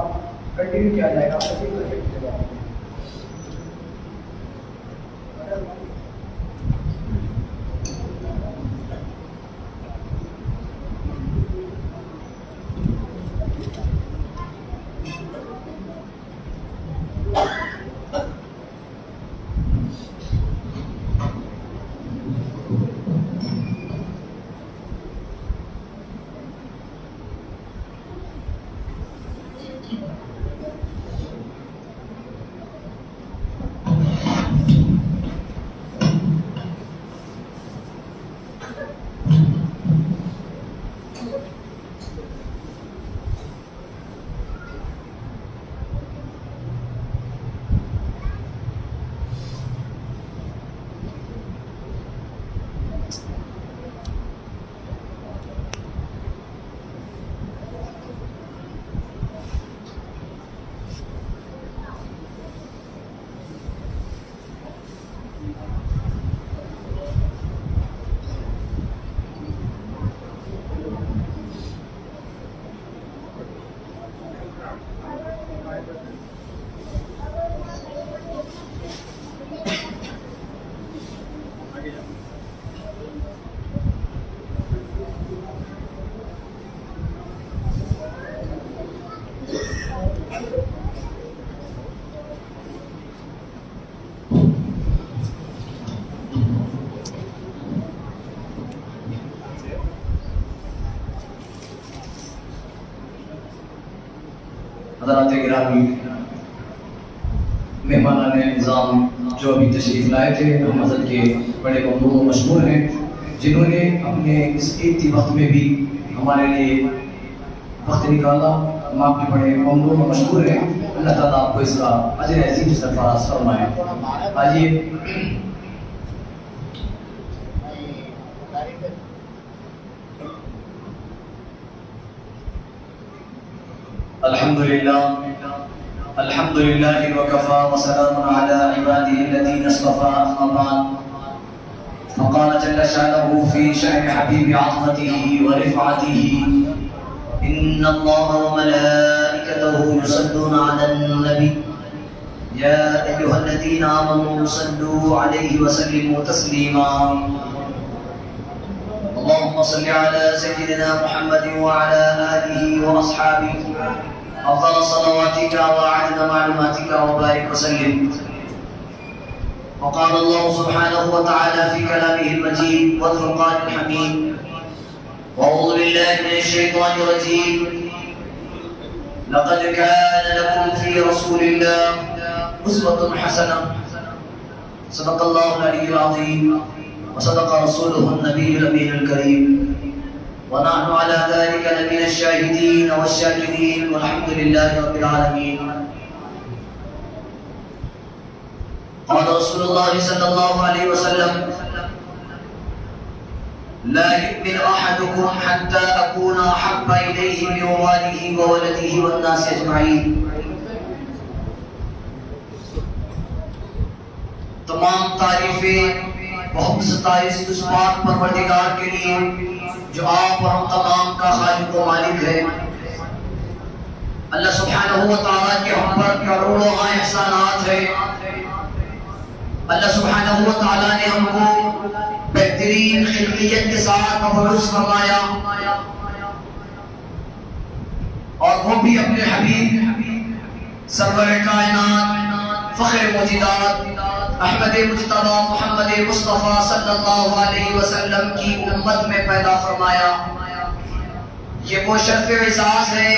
کنٹینیو کیا جائے گا۔ تشریف رکھیں۔ حضرات گرامی، مہمانان نظام جو ابھی تشریف لائے تھے، ہم حضرت کے بڑے ممنون و مشہور ہیں، جنہوں نے اپنے اس عیدی وقت میں بھی ہمارے لیے وقت نکالا، ہم آپ کے بڑے ممنون و مشہور ہیں۔ اللہ تعالیٰ آپ کو اس کا اجر عظیم سرفراز فرمائے۔ آئیے الحمد لله وكفى وسلام على عباده الذين اصطفى، أما بعد، فقال جل شأنه في شأن حبيب عظمته ورفعته: إن الله وملائكته يصلون على النبي يا أيها الذين آمنوا صلوا عليه وسلموا تسليما. اللهم صل على سيدنا محمد وعلى آله وأصحابه أفضل صلواتك وعدد معلوماتك وبارك وسلم. وقال الله سبحانه وتعالى في كلامه المجيد والفرقان الحميد: أعوذ بالله من الشيطان الرجيم، لقد كان لكم في رسول الله أسوة حسنة. صدق الله العلي العظيم وصدق رسوله النبي الأمين الكريم، ونحن على ذلك لمن الشاهدين والشاكرين، والحمد لله رب العالمين. قال رسول الله صلى الله عليه وسلم: لا يؤمن أحدكم حتى أكون أحب إليه من والده وولده والناس أجمعين. تمام تعریفیں بہت ستائش اس پاک پروردگار کے لیے جو آپ اور ہم تمام کا خالق و مالک ہے۔ اللہ سبحانہ و تعالیٰ کے ہم پر کروڑوں احسانات ہیں۔ اللہ سبحانہ و تعالیٰ نے ہم کو بہترین خلقیت کے ساتھ مبعوث فرمایا، اور وہ بھی اپنے حبیب سرور کائنات فخر موجودات احمد مجتبی محمد مصطفیٰ صلی اللہ علیہ وسلم کی امت میں پیدا فرمایا۔ یہ وہ شرف اعزاز ہے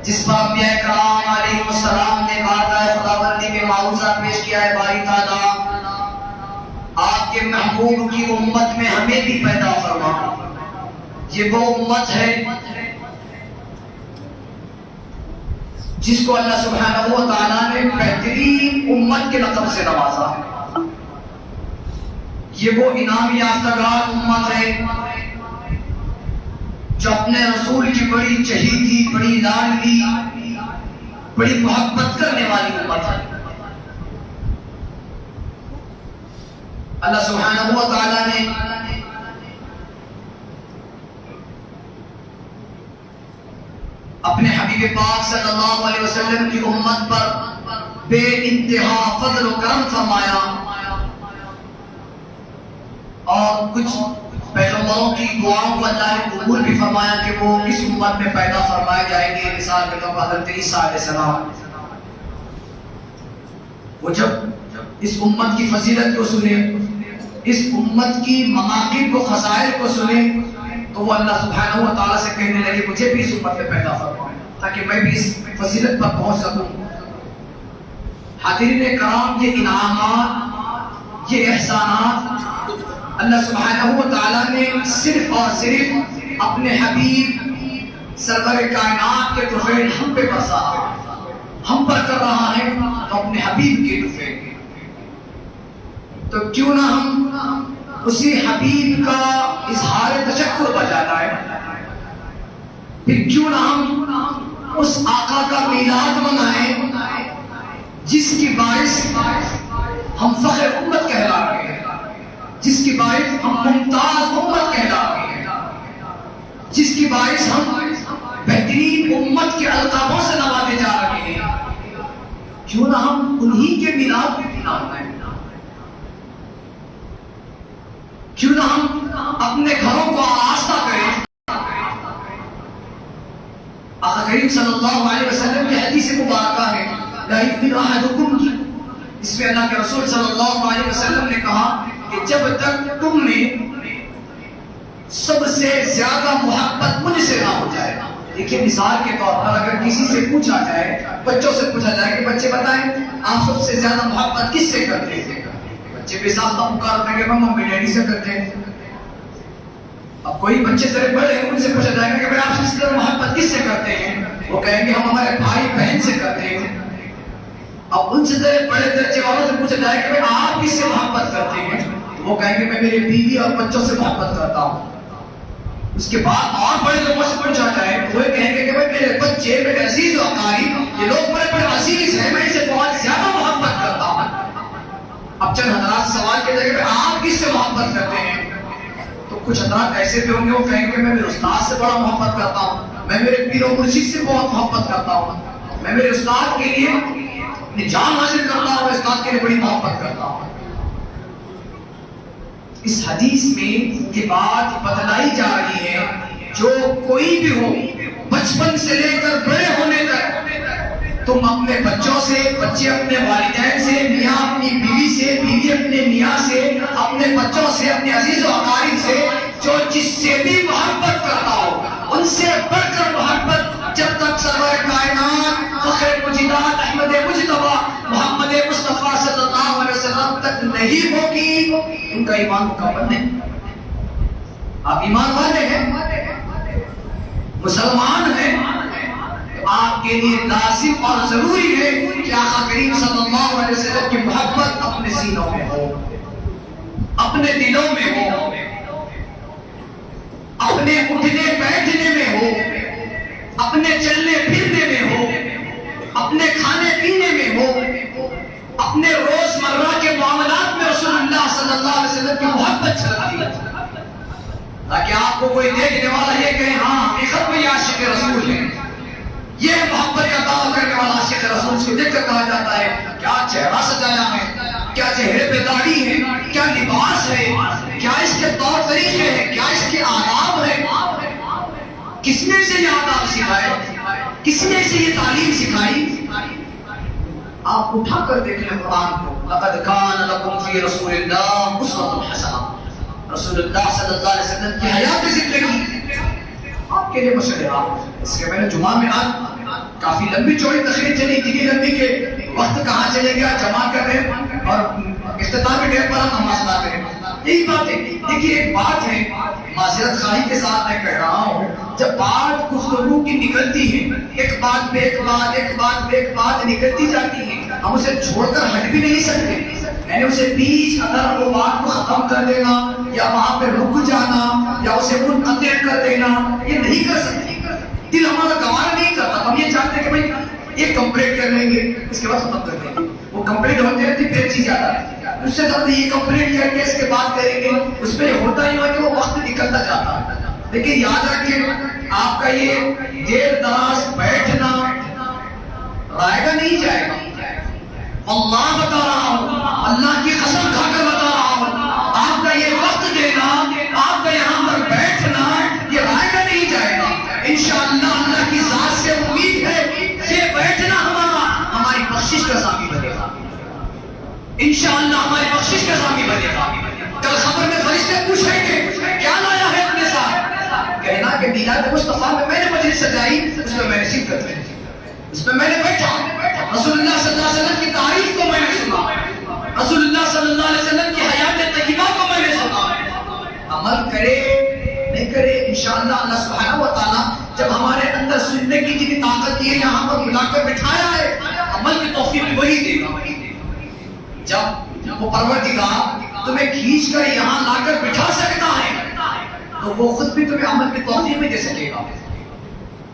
جس پر انبیاء کرام علیہ السلام نے بارگاہ خداوندی میں معاوضہ پیش کیا ہے: باری تعالیٰ آپ کے محبوب کی امت میں ہمیں بھی پیدا فرما۔ یہ وہ امت ہے جس کو اللہ سبحانہ و تعالیٰ نے بہترین امت کے لقب سے نوازا ہے۔ یہ وہ انعام یافتگار امت ہے جو اپنے رسول کی بڑی چہیتی، بڑی لاڈلی، بڑی محبت کرنے والی امت ہے۔ اللہ سبحانہ و تعالیٰ نے اپنے حبیب پاک صلی اللہ علیہ وسلم کی امت پر بے انتہا فضل و کرم فرمایا، اور کچھ پیغمبروں کی دعاؤں کو اللہ نے قبول بھی فرمایا کہ وہ اس امت میں پیدا فرمائے جائیں گے۔ مثال کے طور پر حضرت عیسیٰ علیہ السلام، وہ جب اس امت کی فضیلت کو سنے، اس امت کی مناقب و فضائل کو سنے، تو وہ اللہ سبحانہ و تعالیٰ سے کہنے لگے مجھے بھی اس امت میں پیدا فرمائے تاکہ میں بھی اس فضیلت پر پہنچ سکوں۔ حاضرین کرام، یہ انعامات، یہ احسانات اللہ سبحانہ و تعالیٰ نے صرف اور صرف اپنے حبیب سرور کائنات کے طفیل ہم پہ برسا، ہم پر کر رہا ہے تو اپنے حبیب کے طفیل۔ تو کیوں نہ ہم اسی حبیب کا اظہار تشکر بجا لائیں، پھر کیوں نہ ہم اس آقا کا میلاد منائیں جس کی باعث ہم فخر امت کہلا رہے ہیں، جس کی باعث ہم ممتاز امت کہلا رہے ہیں، جس کی باعث ہم بہترین امت کے القابوں سے نوازے جا رہے ہیں۔ کیوں نہ ہم انہی کے میلاد میں منائیں، کیوں نہ ہم اپنے گھروں کو آراستہ کریں۔ آقا کریم صلی اللہ علیہ وسلم کی حدیث مبارکہ ہے لا یؤمن احدکم کی، اس میں اللہ کے رسول صلی اللہ علیہ وسلم نے کہا کہ جب تک تم میں سب سے زیادہ محبت مجھ سے نہ ہو جائے۔ دیکھیے مثال کے طور پر اگر کسی سے پوچھا جائے، بچوں سے پوچھا جائے کہ بچے بتائیں آپ سب سے زیادہ محبت کس سے کرتے ہیں، بچے بے ساختہ پکارتے ہیں کہ ممی ڈیڈی سے کرتے ہیں۔ اب کوئی بچے ذرا بڑے ہیں، ان سے پوچھا جائے گا کہ بھائی آپ سب سے زیادہ محبت کس سے کرتے ہیں، وہ کہیں گے ہم ہمارے بھائی بہن سے کرتے ہیں۔ اب ان سے ذرا بڑے درجے والوں سے پوچھا جائے کہ بھائی آپ کس سے محبت کرتے ہیں، تو وہ کہیں گے میں میری بیوی اور بچوں سے محبت کرتا ہوں۔ اس کے بعد اور بڑے لوگوں سے پوچھا جائے تو وہ کہیں گے کہ بھائی میرے بچے، میرے عزیز و اقارب، یہ لوگ بڑے بڑے عزیز ہیں، میں ان سے بہت زیادہ محبت کرتا ہوں۔ اب چند حضرات سوال کے جگہ پہ آپ کس سے محبت کرتے ہیں، تو کچھ حضرات ایسے بھی ہوں گے وہ کہیں گے میں میرے استاد سے بڑا محبت کرتا ہوں، میں میرے پیر و مرشد سے بہت محبت کرتا ہوں، میں میرے استاد کے لیے اپنی جان حاصل کرتا ہوں، استاد کے لیے بڑی محبت کرتا ہوں۔ اس حدیث میں یہ بات بتلائی جا رہی ہے جو کوئی بھی ہو، بچپن سے لے کر بڑے ہونے تک تم اپنے بچوں سے، بچے اپنے والدین سے، میاں اپنی بیوی سے، بیوی اپنے میاں سے، اپنے بچوں سے، اپنے عزیز و اقارب سے، جو جس سے بھی محبت کرتا ہو ان سے بڑھ کر محبت جب تک سرور کائنات فخر مجیدات احمد مجتبی محمد مصطفیٰ صلی اللہ علیہ وسلم تک نہیں ہوگی، ان کا ایمان مکمل نہیں۔ آپ ایمان والے ہیں، مسلمان ہیں، آپ کے لیے لازم اور ضروری ہے کہ آقا کریم صلی اللہ علیہ وسلم کی محبت اپنے سینوں میں ہو، اپنے دلوں میں ہو، اپنے اٹھنے بیٹھنے میں ہو، اپنے چلنے پھرنے میں ہو، اپنے کھانے پینے میں ہو، اپنے روزمرہ کے معاملات میں رسول اللہ صلی اللہ علیہ وسلم کی محبت چھلکتی ہے، تاکہ آپ کو کوئی دیکھنے والا یہ کہے ہاں حقیقت میں یہ عاشق رسول ہے، یہ محبت کا دعویٰ کرنے والا عاشق رسول، اس کو دیکھ کر کہا جاتا ہے کیا چہرہ سجایا ہے، کیا چہرے پہ داڑھی ہے، کیا لباس ہے، کیا اس کے طور طریقے ہیں، کیا اس کے آداب ہیں، کس نے اسے یہ آداب سکھائے، کس نے اسے یہ تعلیم سکھائی۔ آپ اٹھا کر دیکھ لیں قرآن کو، لقد کان لکم فی رسول اللہ اسوۃ حسنہ، رسول اللہ صلی اللہ علیہ وسلم کی حیات زندگی آپ کے لیے مشرعہ۔ اس کے میں نے جمعہ میں آج کافی لمبی چوڑی تقریر چلی، اتنی لمبی کہ وقت کہاں چلے گیا، جمع کر رہے ہیں اور اختتامی ڈیٹ پر ہم نماز پڑھا رہے ہیں۔ یہی بات ہے۔ دیکھیے ایک بات ہے، معذرت خواہی کے ساتھ میں کہہ رہا ہوں، جب بات گفتگو کی نکلتی ہے، ایک بات پہ ایک بات، ایک بات پہ ایک بات نکلتی جاتی ہے، ہم اسے چھوڑ کر ہٹ بھی نہیں سکتے، یعنی اسے بیچ اگر وہ بات کو ختم کر دینا یا وہاں پہ رک جانا یا اسے منقطع کر دینا، یہ نہیں کر سکتے، دل ہمارا گوارا نہیں کرتا۔ ہم یہ چاہتے ہیں کہ بھائی یہ کمپلیٹ کر لیں گے، اس کے بعد ختم کر دیں گے، وہ کمپلیٹ ہوتی رہتی پھر چیز آتا ہے، اس سے زیادہ یہ کمپلیٹ کر کے اس کے بعد کریں گے، اس میں ہوتا ہی ہوا کہ وہ وقت نکلتا جاتا ہے۔ لیکن یاد رکھیں آپ کا یہ دیر دراز بیٹھنا رائے گا نہیں جائے گا، اللہ بتا رہا ہوں، اللہ کی قسم کھا کر بتا رہا ہوں، آپ کا یہ وقت دینا، آپ کا یہاں پر بیٹھنا یہ رائے گا نہیں جائے گا۔ انشاءاللہ اللہ کی ذات سے امید ہے یہ بیٹھنا ہماری بخشش کا ضامن بنے گا، انشاءاللہ ہماری بخشش کا ضامن بنے گا۔ کل خبر میں فرشتے پوچھیں گے کیا لایا ہے اپنے ساتھ، میلاد مصطفیٰ میں میں نے مجلس سجائی، اس میں نے شرکت کی، اس میں نے بیٹھا، رسول اللہ صلی اللہ علیہ وسلم کی تعریف کو میں نے سنا، رسول اللہ صلی اللہ علیہ وسلم کی حیات طیبہ کو میں نے سنا۔ عمل کرے نہیں کرے انشاءاللہ اللہ سبحانہ و تعالیٰ جب ہمارے اندر سننے کی جتنی طاقت دی ہے یہاں پر بلا کر بٹھایا ہے، عمل کی توفیق وہی دے گا۔ جب وہ پروردگار تمہیں کھینچ کر یہاں لا کر بٹھا سکتا ہے تو وہ خود بھی تمہیں عمل کی توفیق بھی دے سکے گا۔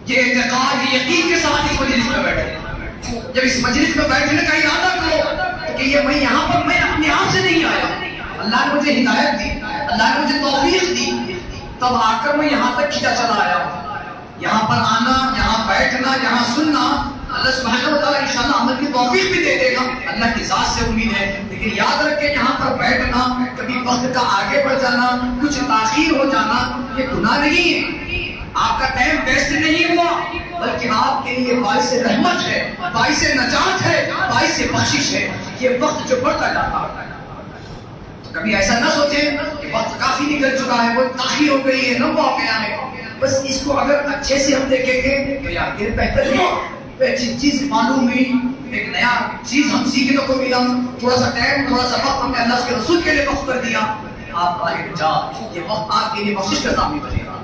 یہ اعتقاد یہ یقین کے ساتھ اس مجلس میں بیٹھے، جب اس مجلس میں بیٹھنے کا ارادہ کرو کہ یہ میں یہاں پر میں اپنے آپ سے نہیں آیا، اللہ نے مجھے ہدایت دی، اللہ نے مجھے توفیق دی، تب آ کر میں یہاں تک کھینچا چلا آیا ہوں۔ یہاں پر آنا، یہاں بیٹھنا، یہاں سننا، اللہ سبحانہ و تعالیٰ انشاءاللہ عمل کی توفیق بھی دے دے گا، اللہ کی ذات سے امید ہے۔ لیکن یاد رکھیں یہاں پر بیٹھنا، کبھی وقت کا آگے بڑھ جانا، کچھ تاخیر ہو جانا، یہ گناہ نہیں ہے، آپ کا ٹائم ویسٹ نہیں ہوا، بلکہ آپ کے لیے باعث رحمت ہے، باعث نجات ہے، باعث بخشش ہے۔ یہ وقت جو بڑھتا جاتا ہے، کبھی ایسا نہ سوچیں کہ وقت کافی نکل چکا ہے، وہ تاخیر ہو گئی ہے، لمبا ہو گیا ہے، بس اس کو اگر اچھے سے ہم دیکھیں گے تو یار یہ بہتر ہے، اچھی چیز معلوم ہوئی، ایک نیا چیز ہم سیکھنے کو ملا، تھوڑا سا ٹائم، تھوڑا سا وقت ہم نے اللہ کے رسول کے لیے وقت کر دیا، آپ راہ نجات، یہ وقت آپ کے لیے بخشش کا ضامن بنے گا۔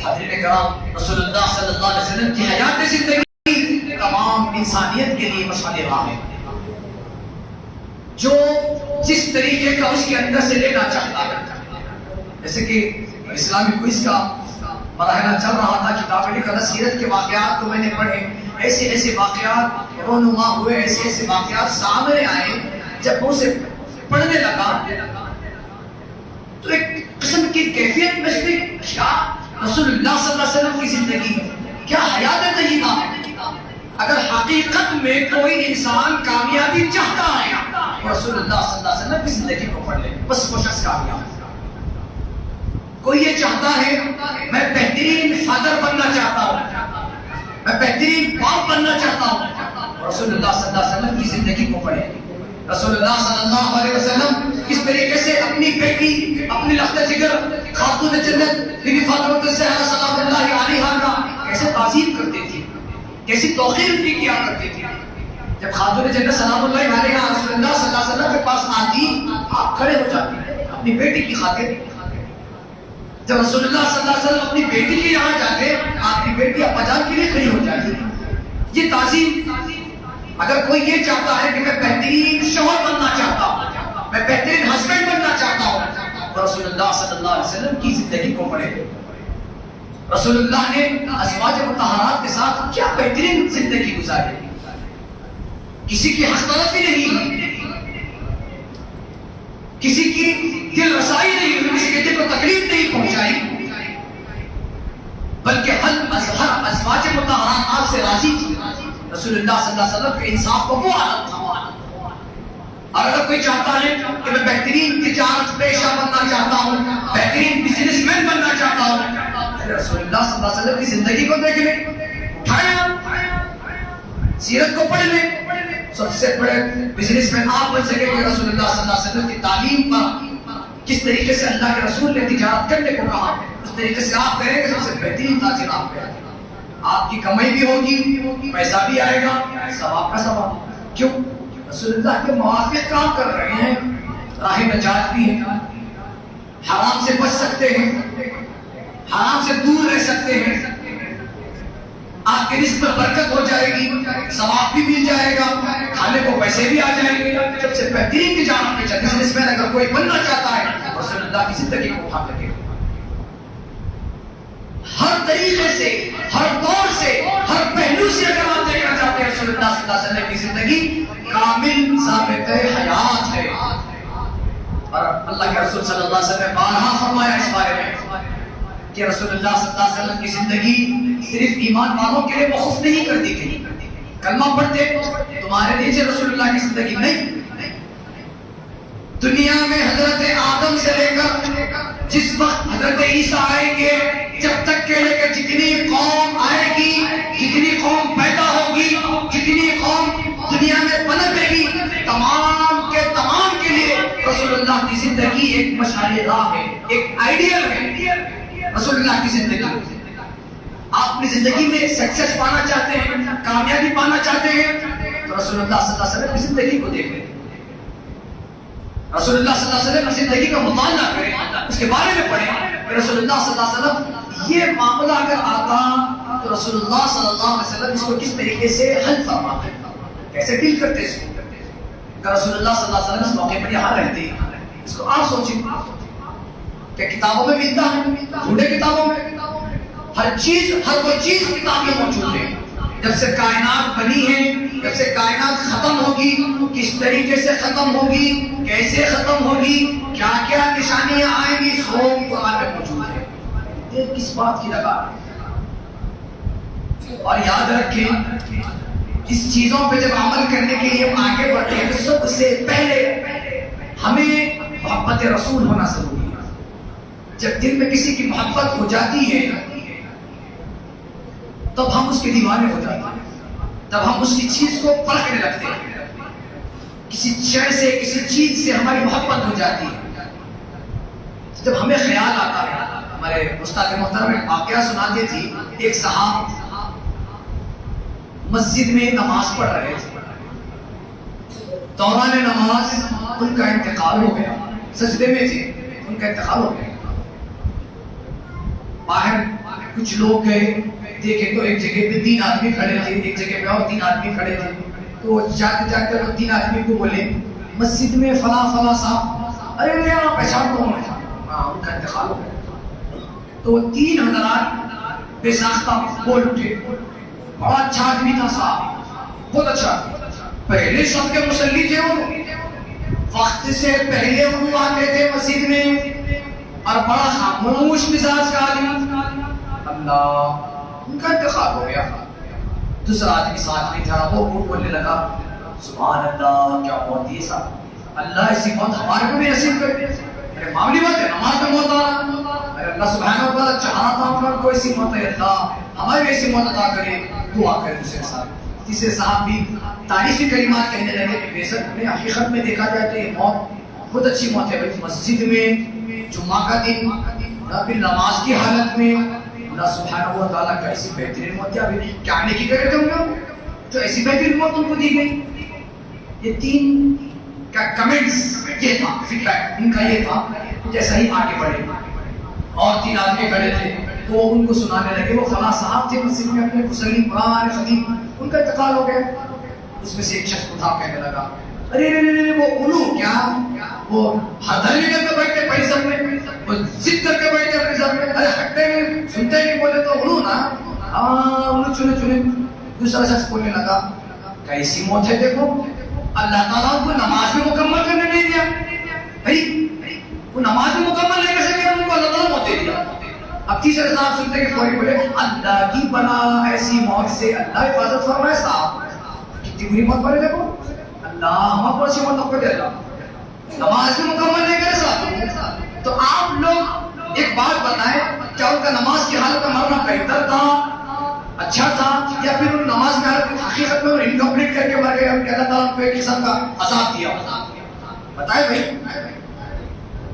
حضرت کرام رسول اللہ صلی اللہ علیہ وسلم کی حیات زندگی تمام انسانیت کے لیے مشعل راہ ہے، جو جس طریقے کا اس کے اندر سے لینا چاہتا ہے۔ جیسے کہ اسلامی کوئز کا مراحلہ چل رہا تھا، کتاب لکھا تھا، سیرت کے واقعات تو میں نے پڑھے، ایسے ایسے واقعات رونما ہوئے، ایسے ایسے واقعات سامنے آئے، جب وہ اسے پڑھنے لگا تو ایک قسم کی کیفیت میں سے کیا رسول اللہ صلی اللہ علیہ وسلم کی زندگی، کیا حیات طیبہ ہے۔ اگر حقیقت میں کوئی انسان کامیابی چاہتا ہے تو رسول اللہ صلی اللہ علیہ وسلم کی زندگی کو پڑھ لے، بس وہ شخص کامیاب ہے۔ کوئی یہ چاہتا ہے میں بہترین فادر بننا چاہتا ہوں، میں بہترین باپ بننا چاہتا ہوں، رسول اللہ صلی اللہ علیہ وسلم کی زندگی کو پڑھے۔ رسول اللہ صلی اللہ علیہ وسلم کس طریقے سے اپنی بیٹی، اپنی لخت جگر خاتون جنت بی بی فاطمہ الزہرا سلام اللہ علیہا کا کیسے تعظیم کرتے تھے، کیسی توقیر ان کی کیا کرتے تھے۔ جب خاتون جنت سلام اللہ علیہا رسول اللہ صلی اللہ علیہ وسلم کے پاس آتی، آپ کھڑے ہو جاتے اپنی بیٹی کی خاطر۔ جب رسول اللہ صلی اللہ علیہ وسلم اپنی بیٹی کے یہاں جاتے، آپ کی بیٹی ابا جان کے لیے کھڑی ہو جاتی۔ یہ تعظیم، اگر کوئی یہ چاہتا ہے کہ میں بہترین شوہر بننا چاہتا ہوں، میں بہترین ہسبینڈ بننا چاہتا ہوں، تو رسول اللہ صلی اللہ علیہ وسلم کی زندگی کو پڑھے۔ رسول اللہ نے ازواج مطہرات کے ساتھ کیا بہترین زندگی گزاری، کسی کی حق طرفی نہیں، کسی کی دل رسائی نہیں ہوئی، کسی کے دل کو تکلیف نہیں پہنچائی، بلکہ ہر ازواج مطہرات آپ سے راضی تھی۔ رسول اللہ صلی اللہ علیہ وسلم کے انصاف کو وہ عالم تھا۔ اور اگر کوئی چاہتا ہے کہ میں بہترین تجارت پیشہ بننا چاہتا ہوں، بہترین بزنس مین بننا چاہتا ہوں، رسول اللہ صلی اللہ علیہ وسلم کی زندگی کو دیکھ لیں، اٹھایا سیرت کو پڑھ لیں، سب سے بڑے بزنس مین آپ بن سکے کہ رسول اللہ صلی اللہ علیہ وسلم کی تعلیم پر کس طریقے سے اللہ کے رسول نے تجارت کرنے کو کہا، اس طریقے سے آپ کریں گے، سب سے بہترین تاجر آپ کریں گے، آپ کی کمائی بھی ہوگی، پیسہ بھی آئے گا، ثواب کا ثواب۔ کیوں؟ رسول اللہ کے موافق کام کر رہے ہیں، راہ نجات بھی ہے، حرام سے بچ سکتے ہیں، حرام سے دور رہ سکتے ہیں، آپ کے رزق میں برکت ہو جائے گی، ثواب بھی مل جائے گا، کھانے کو پیسے بھی آ جائیں گے۔ سب سے بہترین تجارت میں بزنس مین اگر کوئی بننا چاہتا ہے رسول اللہ کی زندگی کو اٹھا کر کے ہر طریقے سے، ہر دور سے، ہر پہلو سے اگر آپ دیکھنا چاہتے ہیں رسول اللہ صلی اللہ علیہ وسلم کی زندگی کامل ثابت حیات ہے۔ اور اللہ کے رسول صلی اللہ علیہ وسلم نے بارہا فرمایا اس بارے میں کہ رسول اللہ صلی اللہ علیہ وسلم کی زندگی صرف ایمان والوں کے لیے موقوف نہیں کرتی تھی، کلمہ پڑھتے تمہارے نیچے رسول اللہ کی زندگی نہیں، دنیا میں حضرت آدم سے لے کر جس وقت حضرت عیسیٰ آئیں گے، جب تک کہ لے کر جتنی قوم آئے گی، جتنی قوم پیدا ہوگی، جتنی قوم دنیا میں پنپے گی، تمام کے تمام کے لیے رسول اللہ کی زندگی ایک مشعل راہ ہے، ایک آئیڈیل ہے رسول اللہ کی زندگی۔ آپ اپنی زندگی میں سکسیس پانا چاہتے ہیں، کامیابی پانا چاہتے ہیں، تو رسول اللہ صلی اللہ علیہ وسلم کی زندگی کو دیکھ لیں، رسول اللہ صلی اللہ علیہ وسلم کی زندگی کا مطالعہ کریں، اس کے بارے میں پڑھیں کہ رسول اللہ صلی اللہ علیہ وسلم یہ معاملہ اگر آتا تو رسول اللہ صلی اللہ علیہ وسلم اس کو کس طریقے سے حل فرماتے، کیسے ڈیل کرتے اس کو. اگر رسول اللہ صلی اللہ علیہ وسلم اس موقع پر یہاں رہتے، اس کو آپ سوچیں کہ کتابوں میں ملتا ہے، جھوٹے کتابوں میں ہر کوئی چیز کتاب میں موجود ہے. جب سے کائنات بنی ہے، جب سے کائنات ختم ہوگی، کس طریقے سے ختم ہوگی، کیسے ختم ہوگی، کیا کیا نشانیاں آئیں گی، سب قرآن میں موجود ہے. یہ کس بات کی لگا؟ اور یاد رکھیں اس چیزوں پہ جب عمل کرنے کے لیے ہم آگے بڑھتے ہیں تو سب سے پہلے ہمیں محبت رسول ہونا ضروری ہے. جب دل میں کسی کی محبت ہو جاتی ہے تب ہم اس کے دیوانے ہو جاتے ہیں، تب ہم اس کی چیز کو پرکھنے لگتے ہیں. کسی شے سے، کسی چیز سے ہماری محبت ہو جاتی ہے. جب ہمیں خیال آتا ہے، ہمارے استاد محترم ایک واقعہ سناتے تھی، ایک صاحب مسجد میں نماز پڑھ رہے تھے، دوران نماز ان کا انتقال ہو گیا، سجدے میں تھے، ان کا انتقال ہو گیا. باہر کچھ لوگ گئے، دیکھیں تو ایک جگہ پہ 3 آدمی کھڑے تھے، ایک جگہ پہ اور 3 آدمی کھڑے تھے. تو جاتے جاتے 3 آدمی کو بولے مسجد میں فلاں صاحب، ارے یہاں پہچان کون ہے؟ ان کا انتقال ہو گیا. تو 3 حضرات بے ساختہ بول اٹھے، بڑا اچھا آدمی تھا صاحب، بہت اچھا، پہلے سب کے مصلی تھے، وقت سے پہلے وہ آتے تھے مسجد میں، اور بڑا خاموش مزاج کا آدمی. اللہ، ان کا انتقال ہو گیا. دوسرا آدمی ساتھ میں تھا، وہ بولنے لگا سبحان اللہ، کیا موت ہے صاحب، اللہ ایسی موت ہمارے کو بھی نصیب کر دے. ارے معاملی بات ہے، نماز میں موت آ رہا، ارے اللہ سبحانہ و تعالیٰ چاہا تھا ہم لوگ کو ایسی موت ہے، اللہ ہماری ایسی موت عطا کرے. دعا کرے دوسرے صاحب. تیسرے صاحب بھی تاریخی کلمات کہنے لگے کہ بے شک میں حقیقت میں دیکھا جائے تو یہ موت بہت اچھی موت ہے. مسجد میں جمعہ کا دن، نہ پھر نماز کی حالت میں، اللہ سبحانہ و تعالیٰ کا ایسی بہترین موت کیا نیکی کرے تم لوگ تو ایسی بہترین موت تم کو دی گئی. یہ 3 کا کمنٹس یہ تھا، فیڈ بیک ان کا یہ تھا. جیسا ہی آگے بڑھے اور 3 آدمی کھڑے تھے، وہ ان کو سنانے لگے وہ فلاں صاحب تھے مسجد میں اپنے مسلم قرآن خطیب، ان کا انتقال ہو گیا. اس میں سے ایک شخص اٹھا کہنے لگا ارے وہ الو کیا، وہ ہردھرمی کر کے بیٹھتے پہلے سب میں، وہ ضد کر کے بیٹھتے اپنے سب میں، ارے ہٹتے نہیں سنتے نہیں، بولے تو الو نا، الو چنے. دوسرا شخص بولنے لگا کیسی موت ہے، دیکھو اللہ تعالیٰ کو نماز میں مکمل کرنے نہیں دیا. بھائی وہ نماز میں مکمل نہیں کر سکے، ان کو اللہ تعالیٰ موت دے دیا. اب تیسرے صاحب سنتے کہ فوری بولے اللہ کی پناہ ایسی موت سے اللہ حفاظت فرمائے. صاحب کتنی بری موت پڑے، دیکھو اللہ ہمیں کو ایسی موت نہ دے. اللہ نماز میں مکمل نہیں کرے صاحب. تو آپ لوگ ایک بات بتائیں، کیا ان کا نماز کی حالت میں مرنا بہتر تھا، اچھا تھا، یا پھر ان نماز میں حقیقت میں انکمپلیٹ کر کے مر گئے، کہ اللہ تعالیٰ کو ایک قسم کا عذاب دیا؟ بتائیں بھائی،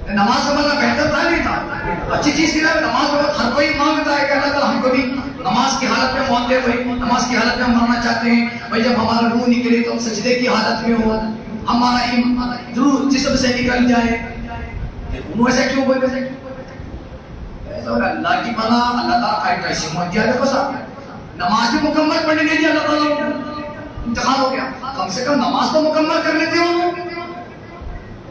نماز کا مرنا بہتر تھا نہیں تھا؟ اچھی چیز کی نماز کا ہر کوئی مانگتا ہے کہ اللہ تعالیٰ ہم کو بھی نماز کی حالت میں موت دے. بھائی نماز کی حالت میں ہم مرنا چاہتے ہیں. بھائی جب ہمارا روح نکلے تو ہم سجدے کی حالت میں ہو، ہمارا روح جسم سے نکل جائے. انہوں ایسا کیوں بولے؟ اللہ کی پناہ، اللہ تعالیٰ کا کیسی موت دیا. دیکھو صاحب نماز بھی مکمل پڑھنے کے لیے اللہ تعالیٰ انتقال ہو گیا، کم سے کم نماز تو مکمل کر لیتے ہو.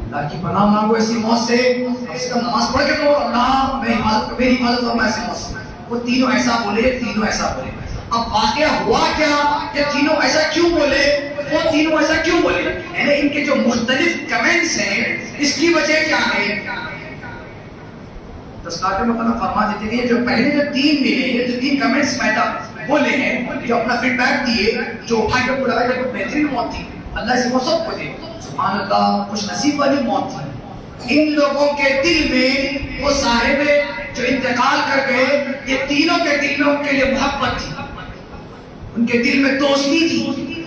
اللہ کی پناہ مانگو ایسی موت سے، کم سے کم نماز پڑھ کے تو اللہ میری حفاظت فرما ایسی موت سے. وہ تینوں ایسا بولے، تینوں ایسا بولے. اب واقعہ ہوا کیا کہ تینوں ایسا کیوں بولے، وہ تینوں ایسا کیوں بولے، یعنی ان کے جو مختلف کمنٹس ہیں اس کی وجہ کیا ہے؟ تذکرہ مطلب فرما دیتے کہ یہ جو پہلے جو 3 ملے، یہ جو 3 کمنٹس پیدا بولے ہیں، جو اپنا فیڈ بیک دیے، جو اٹھا کے بولا کہ بہترین موت تھی، اللہ اس کو سب کو دے، سبحان اللہ خوش نصیب والی موت تھی. ان لوگوں کے دل میں وہ صاحب جو انتقال کر گئے، یہ تینوں کے دل میں ان کے لیے محبت تھی، ان کے دل میں دوستی تھی،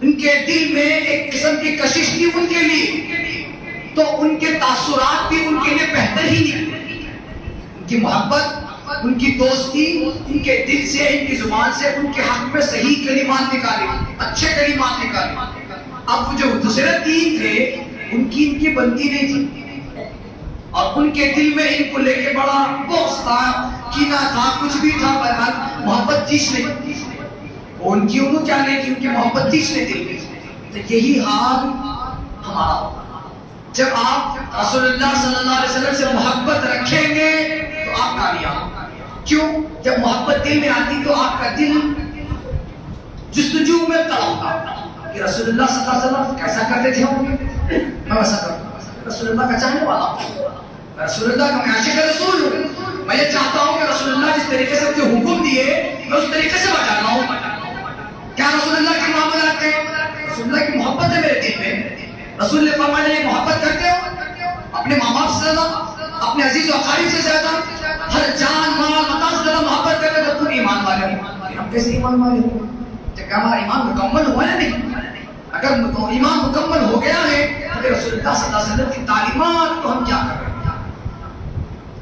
ان کے دل میں ایک قسم کی کشش تھی ان کے لیے. تو ان کے تاثرات بھی ان کے لیے بہتر ہی نہیں. ان کی محبت ان کی دوستی ان کے دل سے ان کی زبان سے ان کے حق میں صحیح کلمات نکالے, اچھے کلمات نکالے. اب جو دوسرے تین تھے ان کی بنتی نہیں تھی اور ان کے دل میں ان کو لے کے بڑا بغض تھا, کینہ تھا, کچھ بھی تھا, بہرحال محبت تھی نہیں. ان کی انہوں کیا نہیں تھی, ان کی محبت تھی نہیں دل میں. تو یہی حال ہمارا. جب آپ رسول اللہ صلی اللہ علیہ وسلم سے محبت رکھیں گے تو آپ کامیاب. کیوں؟ جب محبت دل میں آتی تو آپ کا دل جستجو میں تڑپتا کہ رسول اللہ صلی اللہ علیہ وسلم کیسا کرتے تھے ہم, میں ویسا کروں. رسول اللہ کا چاہنے والا ہوں, رسول اللہ کا میں عاشق رسول ہوں. میں یہ چاہتا ہوں کہ رسول اللہ جس طریقے سے مجھے حکم دیے میں اس طریقے سے بجانا ہوں. کیا رسول اللہ کے معاملات ہیں؟ رسول اللہ کی محبت ہے میرے دل میں. رسول نے فرمایا یہ محبت کرتے ہو اپنے ماں باپ سے زیادہ, اپنے عزیز و اقارب سے زیادہ, ہر جان مال متا سے زیادہ محبت کرتے تو تم ایمان والے ہو. ہم کیسے ایمان والے ہو جب ہمارا ایمان مکمل ہوا ہے نہیں؟ اگر ایمان مکمل ہو گیا ہے تو رسول اللہ صلی اللہ علیہ وسلم کی تعلیمات کو ہم کیا کر رہے ہیں؟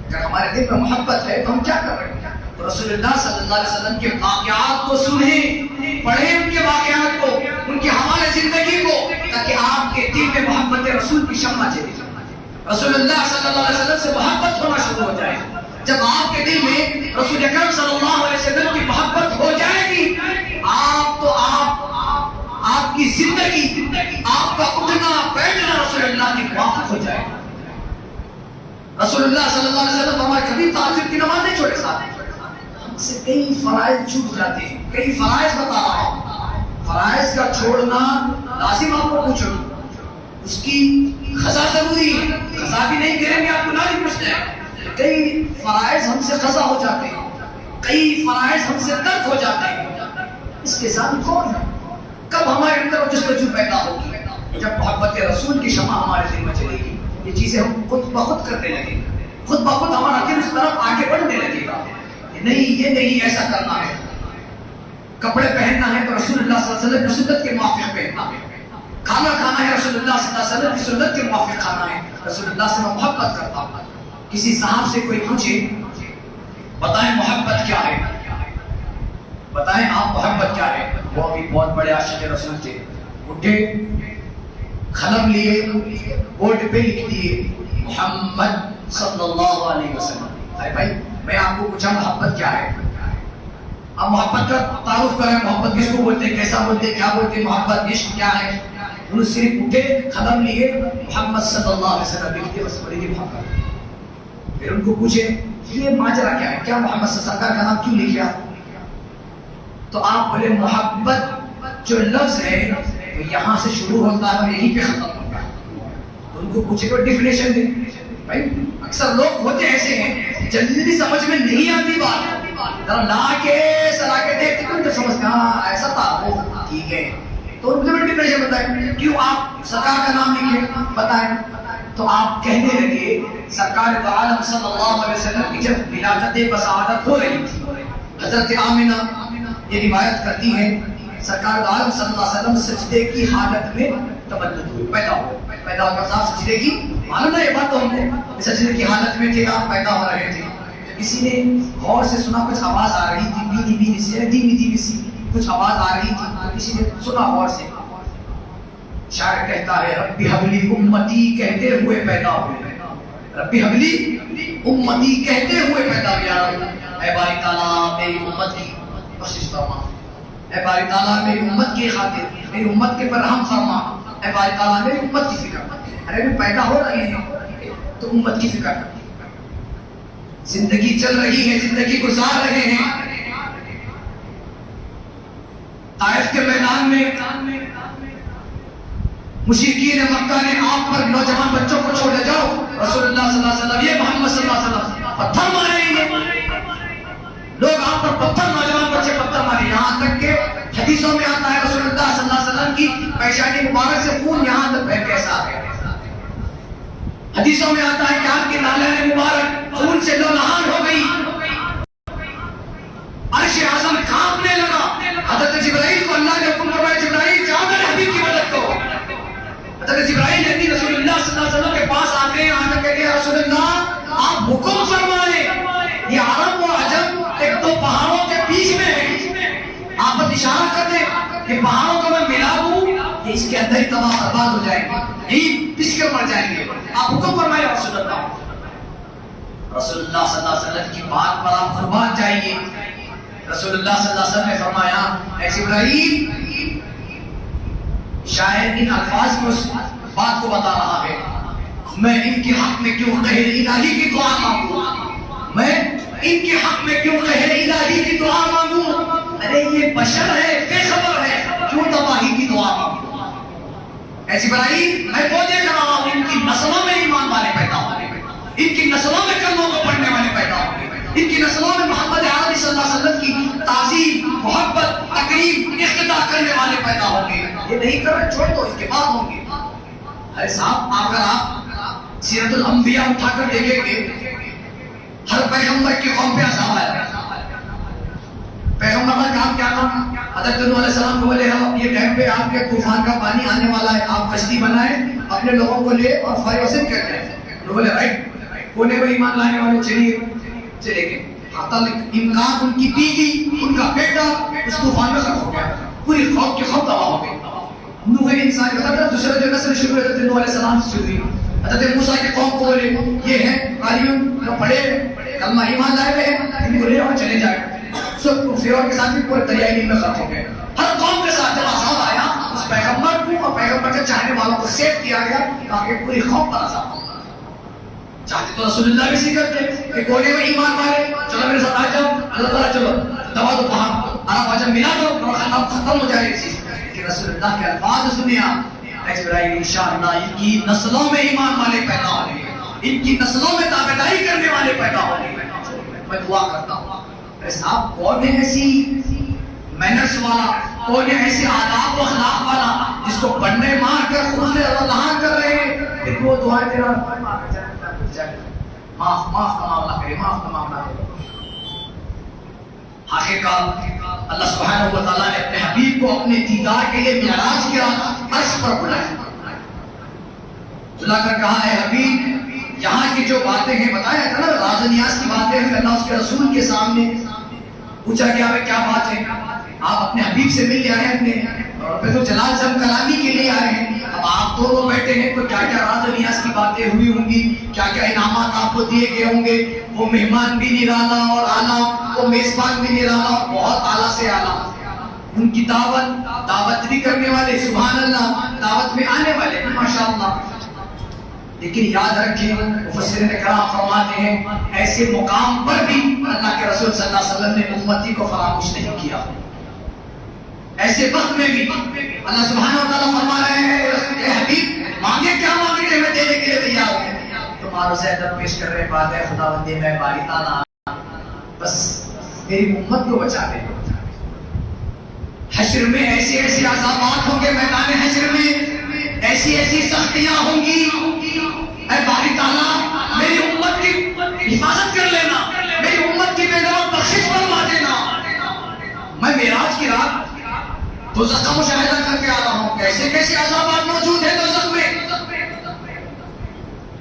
اگر ہمارے دل میں محبت ہے تو ہم کیا کر رہے ہیں؟ تو رسول اللہ صلی اللہ علیہ وسلم کے واقعات کو سنیں, پڑھیں ان کے واقعات کو, ان کی ہمارے زندگی کو, تاکہ آپ کے دل میں محبت رسول کی شمع چلے. رسول اللہ صلی اللہ علیہ وسلم سے محبت ہونا شروع ہو جائے. جب آپ کے دل میں رسول اکرم صلی اللہ علیہ وسلم کی محبت ہو جائے گی, آپ کی زندگی, آپ کا اٹھنا بیٹھنا رسول اللہ کی موافق ہو جائے گا. رسول اللہ صلی اللہ علیہ وسلم ہمارے کبھی تہجد کی نماز نہیں چھوڑے. ساتھ ہم سے کئی فرائض چھوٹ جاتے ہیں, کئی فرائض بتا رہا ہوں. فرائض کا چھوڑنا لازم آپ کو پوچھو, اس کی قضا ضروری ہے. قضا بھی نہیں کریں گے آپ کو لازم پوچھنا ہے. کئی فرائض ہم سے قضا ہو جاتے ہیں, کئی فرائض ہم سے ترک ہو جاتے ہیں. اس کے ساتھ کون ہے؟ کب ہمارے اندر جستجو پیدا ہوگی؟ جب محبت رسول کی شمع ہمارے دل میں چلے گی. یہ چیزیں ہم خود بخود کرنے لگیں گے, خود بخود ہمارا دل اس طرف آگے بڑھنے لگے گا. نہیں یہ نہیں ایسا کرنا ہے. کپڑے پہننا ہے تو رسول اللہ صلی اللہ علیہ وسلم کی سنت کے موافق پہننا ہے. کھانا کھانا ہے رسول اللہ صلی اللہ علیہ وسلم کی سنت کے موافق کھانا ہے. رسول اللہ سے میں محبت کرتا ہوں. کسی صاحب سے کوئی پوچھے بتائیں محبت کیا ہے, بتائیں آپ محبت کیا ہے. وہ بھی بہت بڑے عاشق رسول تھے. اٹھے, قلم لیے, بورڈ پہ لکھ دیے محمد صلی اللہ علیہ وسلم. ارے بھائی میں آپ کو پوچھا محبت کیا ہے, اب محبت کا تعارف کریں. محبت کس کو بولتے ہیں, کیسا بولتے ہیں, کیا بولتے ہیں, محبت عشق کیا ہے؟ انہوں نے صرف اٹھے, قلم لیے, محمد صلی اللہ علیہ وسلم لکھ دیے, بس بڑی دی محبت. پھر ان کو پوچھے یہ ماجرا کیا ہے, کیا محمد صلی اللہ علیہ وسلم سرکار کا نام کیوں لکھا؟ تو آپ بولے محبت جو لفظ ہے وہ یہاں سے شروع ہوتا ہے اور یہیں پہ ختم ہوتا ہے. تو ان کو پوچھے کوئی ڈیفینیشن دے. بھائی اکثر لوگ ہوتے ایسے ہیں جلدی سمجھ میں نہیں آتی بات, ذرا لا کے سلا کے دیکھتے تو سمجھتے ہاں ایسا تھا وہ ٹھیک ہے. تو ان کو ڈیفینیشن بتائیں, کیوں آپ سرکار کا نام لکھے بتائیں. تو آپ کہنے لگے سرکار دو عالم صلی اللہ علیہ وسلم کی جب ولادت بسعادت ہو رہی تھی, حضرت آمنہ یہ روایت کرتی ہے سرکار دو عالم صلی اللہ علیہ وسلم سجدے کی حالت میں تولد ہوئے, پیدا ہو کر صاحب سجدے کی, معلوم ہے یہ بات تو ہم کو سجدے کی حالت میں تھے, آپ پیدا ہو رہے تھے. کسی نے غور سے سنا, کچھ آواز آ رہی تھی بینی بینی سے, دھیمی دھیمی سی کچھ آواز آ رہی تھی. تو کسی نے سنا غور سے, شاعر کہتا ہے ربی حبلی امتی کہتے ہوئے پیدا ہوئے, ربی حبلی امتی کہتے ہوئے پیدا ہوئے. اے باری تعالیٰ میری امت کی بخشش فرما, اے باری تعالیٰ میری امت کی خاطر میری امت کے پر رحم فرما, اے باری تعالیٰ میری امت کی فکر. ارے بھی پیدا ہو رہے ہیں تو امت کی فکر, زندگی چل رہی ہے, زندگی گزار رہے ہیں. طائف کے میدان میں مشرکین مکہ نے آپ پر نوجوان بچوں کو چھوڑے جاؤ, رسول اللہ صلی اللہ علیہ وسلم یہ محمد صلی اللہ علیہ وسلم پتھر ماریں گے. لوگ آپ پر پتھر, نوجوان بچے پتھر مارے. یہاں تک کہ حدیثوں میں آتا ہے رسول اللہ صلی اللہ علیہ وسلم کی پیشانی مبارک سے خون یہاں تک بہ کے ساتھ ہے. حدیثوں میں آتا ہے کہ آپ کی نالین مبارک خون سے لہان ہو گئی, عرش اعظم کانپنے لگا. حضرت جبرائیل کو اللہ نے حکم فرمایا جبرائیل جاؤ میرے حبیب کی مدد کرو. حضرت جبرائیل نے رسول اللہ صلی اللہ علیہ وسلم کے پاس آتے ہیں, آ کر کہتے ہیں رسول اللہ آپ حکم فرمائیں, یہ عرب و پہاڑوں کے بیچ میں ہے. آپ بس اشارہ کر دیں کہ پہاڑوں کو میں ملا دوں کہ اس کے اندر ہی تمام برباد ہو جائیں گے, یہی پس کے مر جائیں گے. آپ حکم فرمائے رسول اللہ. رسول اللہ صلی اللہ علیہ وسلم کی بات پر آپ قربان جائیے. رسول اللہ صلی اللہ علیہ وسلم نے فرمایا اے جبرائیل, شاید ان الفاظ میں اس بات کو بتا رہا ہے, میں ان کے حق میں کیوں قہر الہی کی دعا مانگوں, میں ان کے حق میں کیوں قہر الہی کی دعا مانگوں. ارے یہ بشر ہے, بے خبر ہے, کیوں تباہی کی دعا مانگوں. اے جبرائیل, میں وہ دیکھ رہا ہوں ان کی نسلوں میں ایمان والے پیدا ہوں گے, ان کی نسلوں میں کلموں کو پڑھنے والے پیدا ہوں گے, ان کی نسلوں میں محمد عربی صلی اللہ علیہ وسلم کی تعظیم, محبت, تقریب, اقتداء کرنے والے پیدا ہوں گے. یہ نہیں کر رہے, چھوڑ دو, اس کے بعد ہوں گے. ارے صاحب, اگر آپ سیرت الانبیاء اٹھا کر دیکھیں گے, ہر پیغمبر کی قوم پہ عذاب آیا. پیغمبر کا کام کیا تھا؟ حضرت نوح علیہ السلام کو بولے ہم یہ ڈیم پہ آپ کے طوفان کا پانی آنے والا ہے, آپ کشتی بنائیں, اپنے لوگوں کو لے اور فائر وسط کر دیں. وہ بولے رائٹ, کونے میں ایمان لانے والے چلیے چلے گئے. امکان ان کی بیوی, ان کا بیٹا اس طوفان میں غرق ہو گیا, پوری قوم کی قوم تباہ ہو گئی. نوح انسان کا دوسرا جو نسل شروع حضرت نوح علیہ السلام سے شروع ہوئی. حضرت موسیٰ کی قوم کو بولے یہ ہیں قاریون جو پڑھے کلمہ ایمان لائے ہوئے ہیں, ان کو لے اور چلے جائے. سب فرعون کے ساتھ بھی پورے دریائے نیل میں غرق ہو گئے. ہر قوم کے ساتھ جب عذاب آیا, اس پیغمبر کو اور پیغمبر کے چاہنے والوں کو سیو کیا گیا تاکہ پوری قوم پر عذاب ہو. چاہتے تو رسول اللہ بھی اسی کرتے کہ کونے میں ایمان والے چلو میرے ساتھ آ جاؤ, اللہ تعالیٰ چلو دبا دو پہاڑ, عرب عجم ملا دو اور ختم ہو جائے چیز. کہ رسول اللہ کے الفاظ سنیا, اے جبرائیل انشاءاللہ ان کی نسلوں میں ایمان والے پیدا ہوں گے, ان کی نسلوں میں تابعداری کرنے والے پیدا ہوں گے. میں دعا کرتا ہوں. ارے صاحب, کون ہے ایسی مینرز والا, کون ہے ایسے آداب و اخلاق والا جس کو پڑھنے مار کر خود سے اللہ کر رہے ہیں, پھر وہ دعائیں تیرا معاف کا معاملہ کرے, معاف کا معاملہ کرے. آخرکار اللہ سبحانہ و تعالیٰ نے اپنے حبیب کو اپنے دیدار کے لیے معراج کیا, عرش پر بلایا, بلا کر کہا اے حبیب یہاں کی جو باتیں ہیں, بتایا تھا نا راز نیاز کی باتیں ہیں, اللہ اس کے رسول کے سامنے پوچھا کہ آپ کیا بات ہے, آپ اپنے حبیب سے مل آئے ہیں اپنے, اور پھر تو جلال زم کلامی کے لیے آئے ہیں. اب آپ دونوں بیٹھے ہیں تو کیا کیا راز و نیاز کی باتیں ہوئی ہوں گی, کیا کیا انعامات آپ کو دیے گئے ہوں گے. وہ مہمان بھی نرالا اور اعلیٰ, وہ میزبان بھی نرالا اور بہت اعلیٰ سے اعلیٰ. ان کی دعوت بھی کرنے والے, سبحان اللہ, دعوت میں آنے والے ماشاء اللہ. لیکن یاد رکھیں مفسرین کرام فرماتے ہیں ایسے مقام پر بھی اللہ کے رسول صلی اللہ علیہ وسلم نے امتی کو فراموش نہیں کیا. ایسے وقت میں بھی اللہ سبحانہ و تعالیٰ فرما رہے ہیں اے حبیب مانگے کیا مانگے ہیں, میں دینے کے لیے تیار ہوں. تمہارا زیادہ پیش کر رہے بات ہے خدا بندے میں باری تعالیٰ بس میری امت کو بچا دے. حشر میں ایسے ایسے عذابات ہوں گے, میدان حشر میں ایسی ایسی سختیاں ہوں گی, اے باری تعالیٰ میری امت کی حفاظت کر لینا, میری امت کی بیدار بخشش فرما دینا. میں معراج کی رات دوزخ کا مشاہدہ کر کے آ رہا ہوں, کیسے کیسے عذابات موجود ہیں دوزخ میں.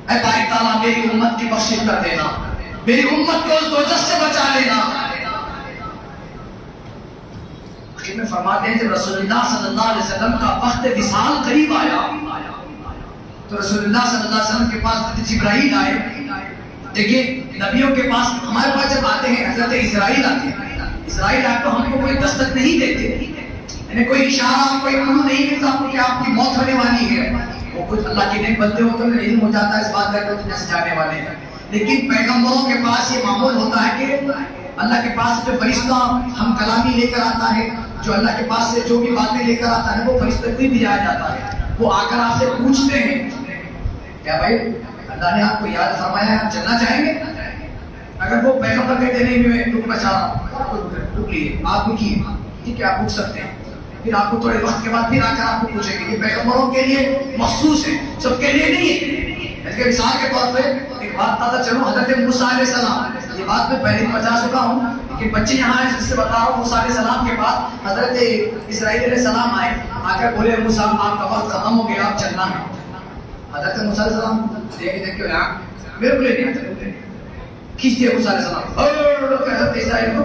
اے باری تعالیٰ میری امت کی بخشش کر دینا, میری امت کو اس دوزخ سے بچا لینا. میں فرماتے ہیں جب رسول اللہ صلی اللہ علیہ وسلم کا وقت وصال قریب آیا تو رسول اللہ صلی اللہ علیہ وسلم کے پاس حضرت جبرائیل آئے. دیکھیں نبیوں کے پاس, ہمارے پاس جب آتے ہیں حضرت اسرائیل آتے ہیں, اسرائیل آئے تو ہم کو کوئی دستک نہیں دیتے, یعنی کوئی اشارہ کوئی کلو نہیں ملتا کہ آپ کی موت ہونے والی ہے. وہ کچھ اللہ کے نیک بندے ہوتے ہیں علم ہو جاتا ہے اس بات کا کہ دنیا سے جانے والے ہیں. لیکن پیغمبروں کے پاس یہ معمول ہوتا ہے کہ اللہ کے پاس جو فرشتہ ہم کلامی لے کر آتا ہے, جو اللہ کے پاس سے جو بھی باتیں لے کر آتا ہے وہ فرشتے کو بھی جایا جاتا ہے. وہ آ کر آپ سے پوچھتے ہیں کیا بھائی اللہ نے آپ کو یاد فرمایا ہے, آپ چلنا چاہیں گے؟ اگر وہ پیغمبر کہتے نہیں میں رک بچا رہا ہوں, رک لیے آپ رکیے, ٹھیک ہے آپ رک سکتے ہیں. پھر آپ کو تھوڑے وقت کے بعد پھر آ کر آپ کو پوچھیں گے. یہ پیغمبروں کے لیے مخصوص ہے, سب کے لیے نہیں ہے. اس کے مثال کے طور پہ ایک بات پتہ چلو, حضرت موسیٰ علیہ السلام, یہ بات میں پہلے بتا چکا ہوں کہ بچے یہاں ہیں جس سے بتا رہا ہوں. موسیٰ علیہ السلام کے بعد حضرت اسرائیل علیہ السلام آئے, آ کر بولے موسیٰ آپ کا وقت ختم ہو گیا, آپ چلنا ہے. حضرت موسیٰ علیہ السلام دیکھ کے میرے کو لے نہیں کھینچ دیا موسیٰ علیہ السلام, حضرت اسرائیل کو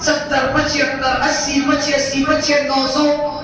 70, 75, 80, 85, 900,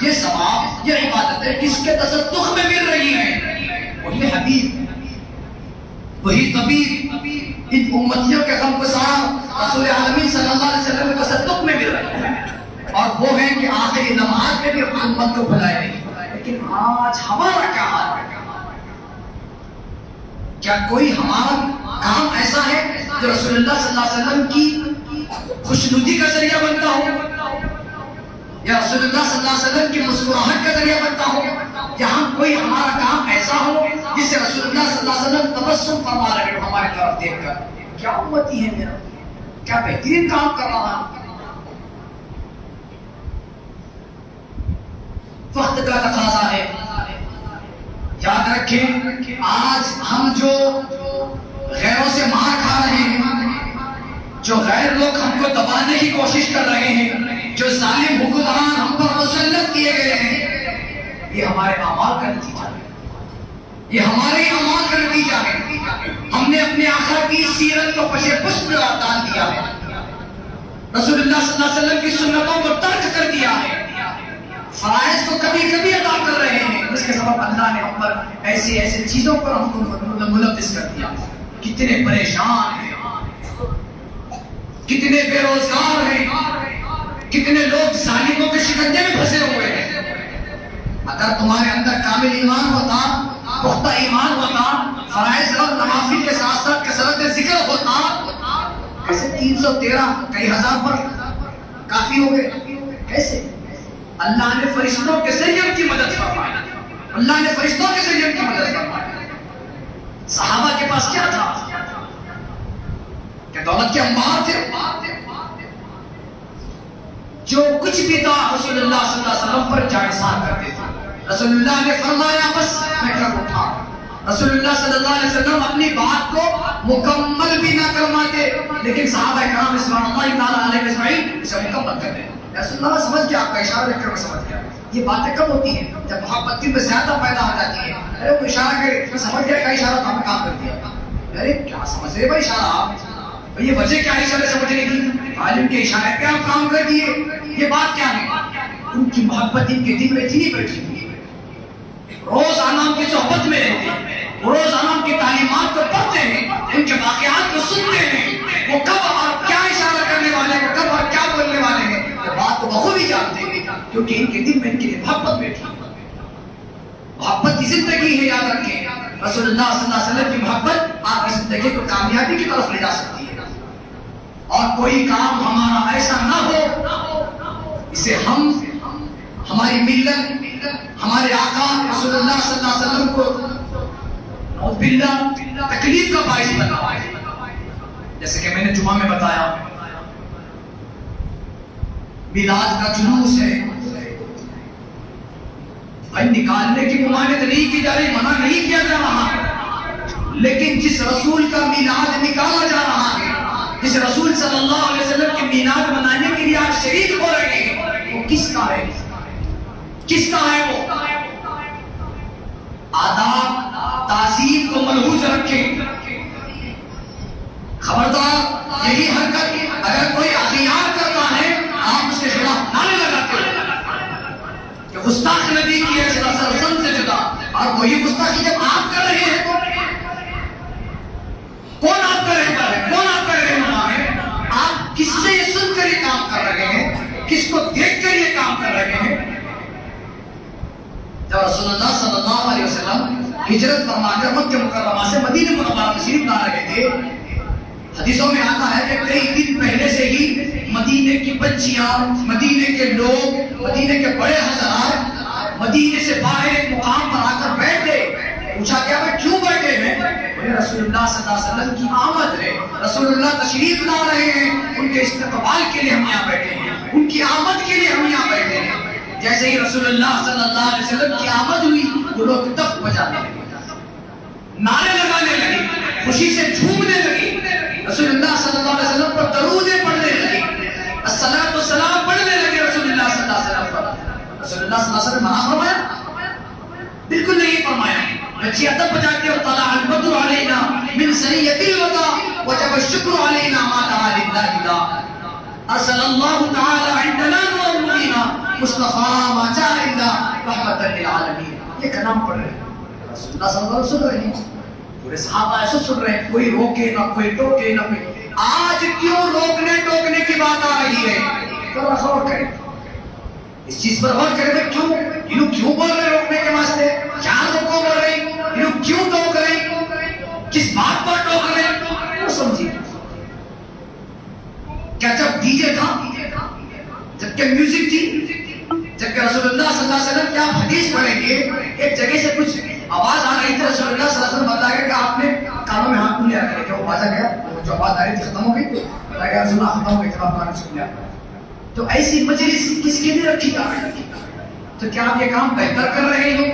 یہ ثواب، یہ عبادتیں کس کے تصدق میں مل رہی ہیں؟ وہی حبیب، وہی طبیب، ان امتیوں کے غم گسار رسول عالمین صلی اللہ علیہ وسلم کے تصدق میں مل رہی ہیں، اور وہ ہیں کہ آخری نماز میں بھی امت کو بھلائے نہیں۔ لیکن آج ہمارا کیا حال ہے؟ کیا کوئی ہمارا کام ایسا ہے جو رسول اللہ صلی اللہ علیہ وسلم کی خوشنودی کا ذریعہ بنتا ہو، یا رسول اللہ صلی اللہ علیہ وسلم کی مسکراہٹ کا ذریعہ بنتا ہو، یا ہم کوئی ہمارا کام ایسا ہو جس سے رسول اللہ صلی اللہ علیہ وسلم تبسم فرما رہے ہو ہمارے طرف دیکھ کر؟ کیا امتی ہے میرا، کیا بہترین کام کر رہا ہے؟ وقت کا تقاضا ہے۔ یاد رکھیں، آج ہم جو غیروں سے مار کھا رہے ہیں، جو غیر لوگ ہم کو دبانے کی کوشش کر رہے ہیں، جو ظالم حکمران ہم پر مسلط کیے گئے ہیں، یہ ہمارے اعمال کا نتیجہ ہے، یہ ہمارے اعمال کا نتیجہ ہے۔ ہم نے اپنے آقا کی سیرت کو پشے پشت میں ڈال دیا ہے، رسول اللہ صلی اللہ علیہ وسلم کی سنتوں کو ترک کر دیا ہے، فرائض کو کبھی کبھی ادا کر رہے ہیں، اس کے سبب اللہ نے ہم پر ایسی ایسی چیزوں پر ہم کو ملوث کر دیا۔ کتنے پریشان ہیں، کتنے بے روزگار ہیں، کتنے لوگ ظالموں کے شکنجے میں پھنسے ہوئے ہیں۔ اگر تمہارے اندر کامل ایمان ہوتا، پختہ ایمان ہوتا، فرائض اور نوافل کے ساتھ ساتھ کثرت ذکر ہوتا، کیسے 313 کئی ہزار پر کافی ہو گئے؟ کیسے؟ اللہ نے فرشتوں کے ذریعے کی مدد فرمائی، اللہ نے فرشتوں کے ذریعے کی مدد فرمائی۔ صحابہ کے پاس کیا تھا؟ کہ دولت کے انبار تھے، جو کچھ بھی تھا رسول اللہ صلی اللہ علیہ وسلم پر جائزہ کرتے تھے۔ رسول اللہ نے فرمایا بس میں کر اٹھا۔ رسول اللہ صلی اللہ علیہ وسلم اپنی بات کو مکمل بھی نہ کرواتے، لیکن صحابہ کرام رضوان اللہ تعالیٰ علیہ اجمعین اسے مکمل کر دیں۔ رسول اللہ سمجھ گیا، آپ کا اشارہ دیکھ کر میں سمجھ گیا۔ یہ باتیں کب ہوتی ہیں؟ جب محبت دل میں زیادہ پیدا ہو جاتی ہے۔ ارے وہ اشارہ کرے، میں سمجھ گیا کا اشارہ تھا، میں کام کر دیا۔ ارے کیا سمجھ رہے بھائی اشارہ آپ؟ یہ وجہ کیا ہے اشارے سمجھنے کی؟ عالم کے اشارے پہ آپ کام کر دیے، یہ بات کیا ہے؟ ان کی محبت ان کے دل میں اتنی بیٹھی ہوئی ہے، روزانہ ان کی صحبت میں رہتے ہیں، روزانہ ان کی تعلیمات کو پڑھتے ہیں، ان کے واقعات کو سنتے ہیں، وہ کب اور کیا اشارہ کرنے والے ہیں، کب اور کیا بولنے والے ہیں، یہ بات کو بخوبی جانتے ہیں، کیونکہ ان کے دل میں ان کے لیے محبت بیٹھی ہے۔ محبت کی زندگی ہے، یاد رکھیں، رسول اللہ صلی اللہ علیہ وسلم کی محبت آپ کی زندگی کو کامیابی کی طرف لے جا سکتی ہے۔ اور کوئی کام ہمارا ایسا نہ ہو اسے ہم ہماری ملت، ہمارے آقا رسول اللہ صلی اللہ علیہ وسلم کو نعوذ باللہ تکلیف کا باعث بنا۔ جیسے کہ میں نے جمعہ میں بتایا، میلاد کا جلوس ہے، بھائی نکالنے کی ممانعت نہیں کی جا رہی، منع نہیں کیا جا رہا، لیکن جس رسول کا میلاد نکالا جا رہا ہے، جس رسول صلی اللہ علیہ وسلم کے میلاد منانے کے لیے آپ شریک ہو رہے ہیں، وہ کس کا ہے؟ کس کا ہے وہ؟ آداب تہذیب کو ملحوظ رکھیں، خبردار یہی حرکت اگر کوئی اختیار کرتا ہے آپ اس کے خلاف نعرے لگاتے ہو کہ گستاخ نبی کی ہے صلی اللہ علیہ وسلم سے جدا، اور وہی گستاخی جب آپ کر رہے ہیں تو کون آپ کا رہبر ہے، کون آپ کا رہنما ہے؟ آپ کس سے یہ سن کر یہ کام کر رہے ہیں، کس کو دیکھ کر یہ کام کر رہے ہیں؟ جب رسول اللہ صلی اللہ علیہ وسلم ہجرت فرما کر مکہ مکرمہ سے مدینہ منورہ تشریف لا رہے تھے، حدیثوں میں آتا ہے کہ کئی دن پہلے سے ہی مدینے کی بچیاں، مدینے کے لوگ، مدینے کے بڑے حضرات مدینے سے باہر ایک مقام پر آ کر بیٹھ گئے۔ پوچھا کیا میں کیوں بیٹھے ہیں؟ رسول اللہ صلی اللہ علیہ وسلم کی آمد ہے، رسول اللہ تشریف لا رہے ہیں، ان کے استقبال کے لیے ہم یہاں بیٹھے ہیں، ان کی آمد کے لیے ہم یہاں بیٹھے ہیں۔ جیسے ہی رسول اللہ صلی اللہ علیہ وسلم کی آمد ہوئی، وہ لوگ دف بجانے لگے، نعرے لگانے لگے، خوشی سے جھومنے لگے، رسول اللہ صلی اللہ علیہ وسلم پر درودیں پڑھنے لگے، الصلاۃ والسلام پڑھنے لگے رسول اللہ صلی اللہ علیہ وسلم پر۔ رسول اللہ صلی اللہ علیہ وسلم منع فرمایا؟ بالکل نہیں فرمایا۔ بچی ادب بجاتے ہو، طلع البدر علینا من ثنیۃ الوداع وجب الشکر علینا ما دعا للہ الا۔ ارسل اللہ تعالی عندنا نور مبینہ مصطفیٰ ما جاء الا رحمۃ للعالمین. یہ کلام پڑھ رہے ہیں رسول اللہ صلی اللہ علیہ وسلم سن رہے ہیں, پورے صحابہ ایسے سن رہے ہیں, کوئی روکے نہ کوئی ٹوکے نہ کوئی. آج کیوں روکنے ٹوکنے کی بات آ رہی ہے؟ ذرا غور کریں اس چیز پر, غور کریں کہ کیوں یہ لوگ کیوں بول رہے ہیں روکنے کے واسطے, کیا لوگ کو بول رہے ہیں, یہ لوگ کیوں ٹوک رہے ہیں, کس بات پر ٹوک رہے ہیں, وہ سمجھیے. کیا جب ڈی جے تھا, جب کہ میوزک تھی, جب کہ رسول اللہ صلی اللہ علیہ وسلم کیا حدیث پڑھیں گے, ایک جگہ سے کچھ آواز آ رہی تھی, رسول اللہ صلی اللہ علیہ وسلم بتایا کہ آپ نے کانوں میں ہاتھ لیا کرے, کہ وہ بازا گیا, جو آواز آ رہی تھی ختم ہو گئی, بتایا گیا رسول اللہ ختم ہو گئی, جب آپ کانوں سن لیا. تو ایسی مجلس کس کے لیے رکھی جا رہی ہے؟ تو کیا آپ یہ کام بہتر کر رہے ہیں؟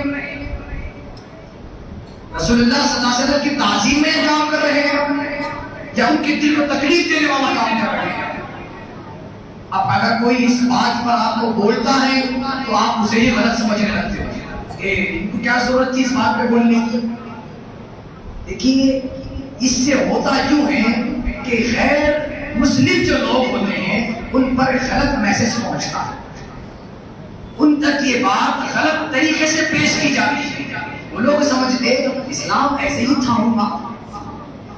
رسول اللہ صلی اللہ علیہ وسلم کی تعظیم میں کام کر رہے ہیں یا ان کے دل کو تکلیف دینے والا کام کر رہے ہیں؟ اب اگر کوئی اس بات پر آپ کو بولتا ہے تو آپ اسے یہ غلط سمجھنے لگتے ہو کہ ان کو کیا ضرورت تھی اس بات پہ بولنے کی. دیکھیے اس سے ہوتا یوں ہے کہ غیر مسلم جو لوگ ہوتے ہیں ان پر غلط میسج پہنچتا ہے, ان تک یہ بات غلط طریقے سے پیش کی جاتی ہے. وہ لوگ سمجھتے اسلام ایسے ہی تھا ہوگا,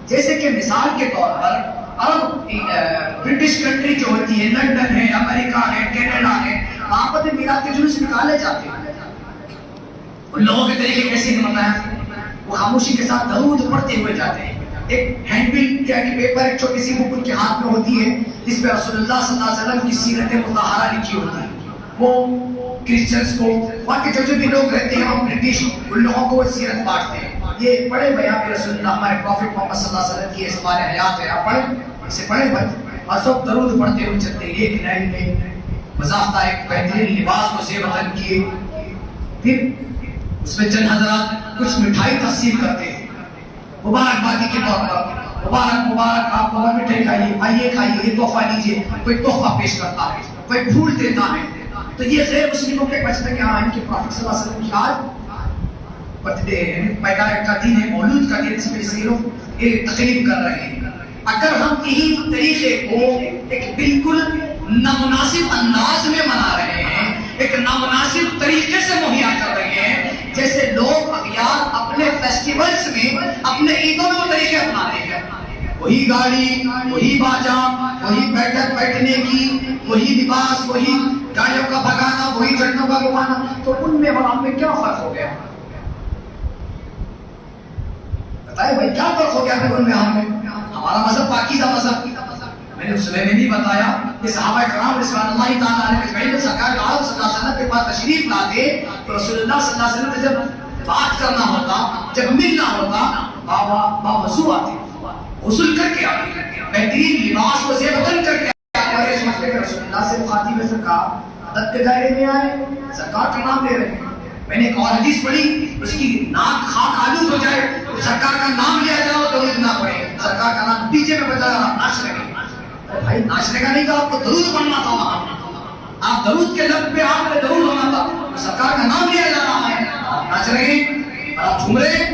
جیسے کہ مثال کے طور پر عرب برٹش کنٹری جو ہوتی ہے, لندن ہے, امریکہ ہے, کینیڈا ہے, وہاں پر میلاد کے جلوس نکالے جاتے ہیں. ان لوگوں کے طریقے کیسے ہوتا ہے, وہ خاموشی کے ساتھ درود پڑھتے ہوئے جاتے ہیں. ایک ہینڈ بل کیا کہ پیپر, ایک چھوٹی سی بک ان کے ہاتھ میں ہوتی ہے جس پہ رسول اللہ صلی اللہ علیہ وسلم کی سیرت مطہرہ لکھی ہوتی ہے. وہ کرسچنس کو, باقی جو بھی لوگ رہتے ہیں وہ برٹش, ان لوگوں کو وہ سیرت بانٹتے ہیں. یہ پڑھے بھائی آپ رسول اللہ ہمارے پروفٹ محمد صلی اللہ علیہ وسلم کی اسوار حیات ہے, آپ پڑھیں, اسے پڑھیں بھائی, اور سب درود پڑھتے ہوئے چلتے ہیں. ایک لائن میں باضابطہ ایک بہترین لباس کو زیب تن کیے, پھر اس میں چند حضرات کچھ مٹھائی تقسیم کرتے ہیں مبارکبادی کے طور پر. مبارک مبارک, آپ کو مٹھائی کھائیے, آئیے کھائیے, یہ تحفہ لیجیے. کوئی تحفہ پیش کرتا ہے, کوئی پھول دیتا ہے. تو یہ غیر مسلموں کے بچتے کہ ہاں ان کے پروفٹ صلی اللہ علیہ وسلم کی آج برتھ ڈے ہے, پیدائش کا دن ہے, مولود کا دن, اس میں سے لوگ یہ تقریب کر رہے ہیں. اگر ہم یہی طریقے کو ایک بالکل نامناسب انداز میں منا رہے ہیں, ایک نامناسب طریقے سے مہیا کر رہے ہیں, جیسے لوگ اغیار اپنے فیسٹیولز میں, اپنے عیدوں میں وہ طریقے اپناتے ہیں, وہی گاڑی, وہی باجا, وہی بیٹھک بیٹھنے کی, وہی لباس, وہی گاڑیوں کا بھگانا, وہی جھنڈوں کا گھمانا, تو ان میں اور ہم میں کیا فرق ہو گیا؟ بتائیں بھائی کیا فرق ہو گیا پھر ان میں ہم میں؟ ہمارا مذہب پاکیزہ مذہب. میں نے صبح میں بھی بتایا کہ صحابہ کرام رضوان اللہ تعالیٰ علیہ اجمعین سرکار عالم صلی اللہ علیہ وسلم کے پاس تشریف لاتے تو رسول اللہ صلی اللہ علیہ وسلم سے جب بات کرنا ہوتا, جب ملنا ہوتا, باوضو آتے, غسل کر کے آتے, بہترین لباس کو زیب تن کر کے آتے. اس مسئلے میں رسول اللہ سے مخاطب ہے سرکار ادب کے دائرے میں آئے, سرکار کا نام لے رہے ہیں. میں نے ایک اور حدیث پڑھی, اس کی ناک خاک آلود ہو جائے, سرکار کا نام لیا جاؤ تو نہ پڑے, سرکار کا نام ڈی جے میں بجا رہا, ناچ رہے. بھائی ناچنے کا نہیں تھا, آپ کو درود پڑھنا تھا وہاں, آپ درود کے لب پہ آپ نے درود ہونا تھا, سرکار کا نام لیا جا رہا ہے, ناچ رہے ہیں, آپ جھوم رہے ہیں,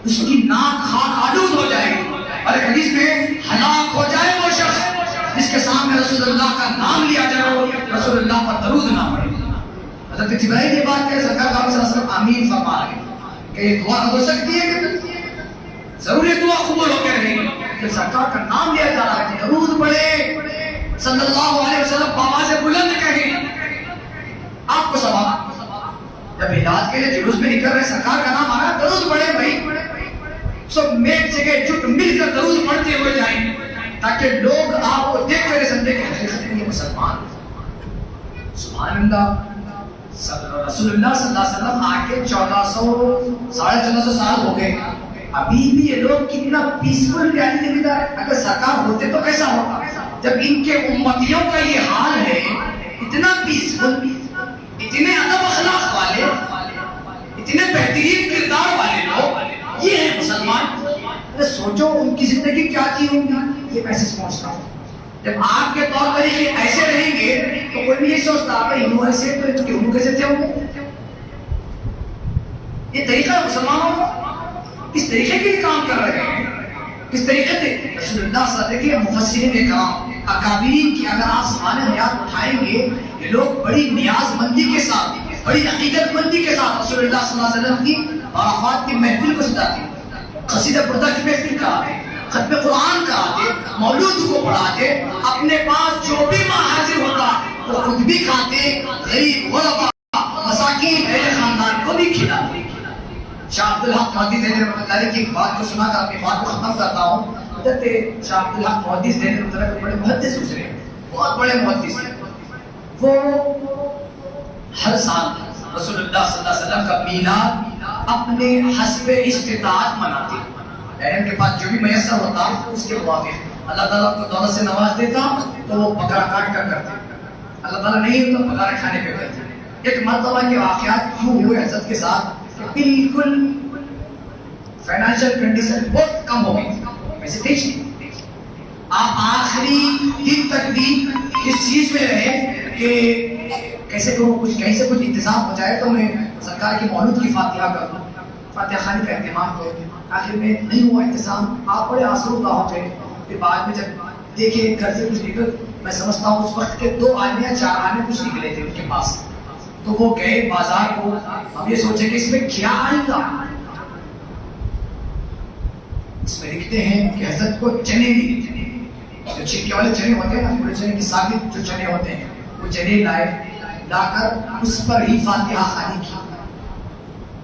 اس کی ناک خاک آلود ہو جائے گی. اور ایک حدیث میں ہلاک ہو جائے وہ شخص جس کے سامنے رسول اللہ کا نام لیا جائے, رسول اللہ پر درود نہ پڑے. حضرت جبرائیل یہ بات ہے, سرکار صلی اللہ علیہ وسلم آمین فرما رہے ہیں کہ یہ دعا ہو سکتی ہے کہ ضرور یہ دعا قبول ہو کے رہے گی کہ سرکار کا نام لیا جا رہا ہے, درود پڑھے صلی اللہ علیہ وسلم, آواز بلند کہیں, آپ کو ثواب. جب علاج کے لیے جلوس میں نکل رہے سرکار کا نام آ رہا ہے, درود پڑھے بھائی, سب ایک جگہ جٹ مل کر درود پڑھتے ہوئے جائیں تاکہ لوگ آپ کو دیکھ کر سمجھے کہ حقیقت میں یہ مسلمان. سبحان اللہ. رسول اللہ صلی اللہ علیہ وسلم آ کے 1400 سال ہو گئے, ابھی بھی یہ لوگ کتنا پیسفل ریالٹی میں دار. اگر سرکار ہوتے تو کیسا ہوتا؟ جب ان کے امتیوں کا یہ حال ہے, اتنا پیسفل, اتنے ادب اخلاق والے, اتنے بہترین کردار والے لوگ, یہ ہے مسلمان. سوچو ان کی زندگی کیا تھی ہوگی. یہ میسج پہنچتا ہوں جب آپ کے طور پر یہ ایسے رہیں گے تو کوئی بھی یہ سوچتا ہے ہندو ایسے تو ہندو کیسے تھے ہوں گے. یہ طریقہ مسلمانوں کو کس طریقے کے کام کر رہے ہیں, کس طریقے سے رسول اللہ صلی اللہ علیہ وسلم کے مفسرین کرام اکابرین کی اگر آپ سوانح حیات اٹھائیں گے، یہ لوگ بڑی نیاز مندی کے ساتھ، بڑی عقیدت مندی کے ساتھ رسول اللہ صلی اللہ علیہ وسلم کی عرفات کی محفل کو سجاتے، قصیدہ بردہ کی محفل کراتے، ختم قرآن کراتے، مولود کو پڑھاتے، اپنے پاس جو بھی ماں حاضر ہوتا وہ خود بھی کھاتے، غریب غربا مساکین اہل خاندان کو بھی کھلاتے۔ شاہ عبدالحق محدث دہلوی رحمۃ اللہ علیہ کی ایک بات کو سنا کر اپنی بات کو ختم کرتا ہوں۔ حضرت شاہ عبدالحق محدث دہلوی رحمۃ اللہ کے بڑے محدث گزرے، بہت بڑے محدث ہیں۔ وہ ہر سال رسول اللہ صلی اللہ علیہ وسلم کا میلاد اپنے حسب استطاعت مناتے، یعنی ان کے پاس جو بھی میسر ہوتا اس کے موافق۔ اللہ تعالیٰ کو دولت سے نواز دیتا تو وہ بکرا کاٹ کر کرتے، اللہ تعالیٰ نہیں تو بکرا کھانے پہ کرتے۔ ایک مرتبہ کے واقعات یوں ہوئے حضرت کے ساتھ کہ بالکل فائنانشل کنڈیشن بہت کم ہو گئی، ویسے ٹھیک نہیں، آپ آخری دن تک بھی اس چیز میں رہے کہ کیسے کو کچھ کہیں سے کچھ انتظام ہو جائے تو میں سرکار کی مولود کی فاتحہ کر دوں، فاتحہ خانی کا اہتمام کروں۔ آخر میں نہیں ہوا انتظام، آپ بڑے آسودہ ہو گئے۔ پھر بعد میں جب دیکھے گھر سے کچھ نکل، میں سمجھتا ہوں اس وقت کے 2 آنے یا 4 آنے کچھ نکلے تھے ان کے پاس، تو وہ گئے بازار کو، اب یہ سوچے کہ اس میں کیا آئے گا۔ اس میں لکھتے ہیں کہ حضرت کو چنے ملے، جو چھلکے والے چنے ہوتے ہیں نا، پورے چنے کے ثابت جو چنے ہوتے ہیں وہ چنے لائے، لا کر اس پر ہی فاتحہ خوانی کی،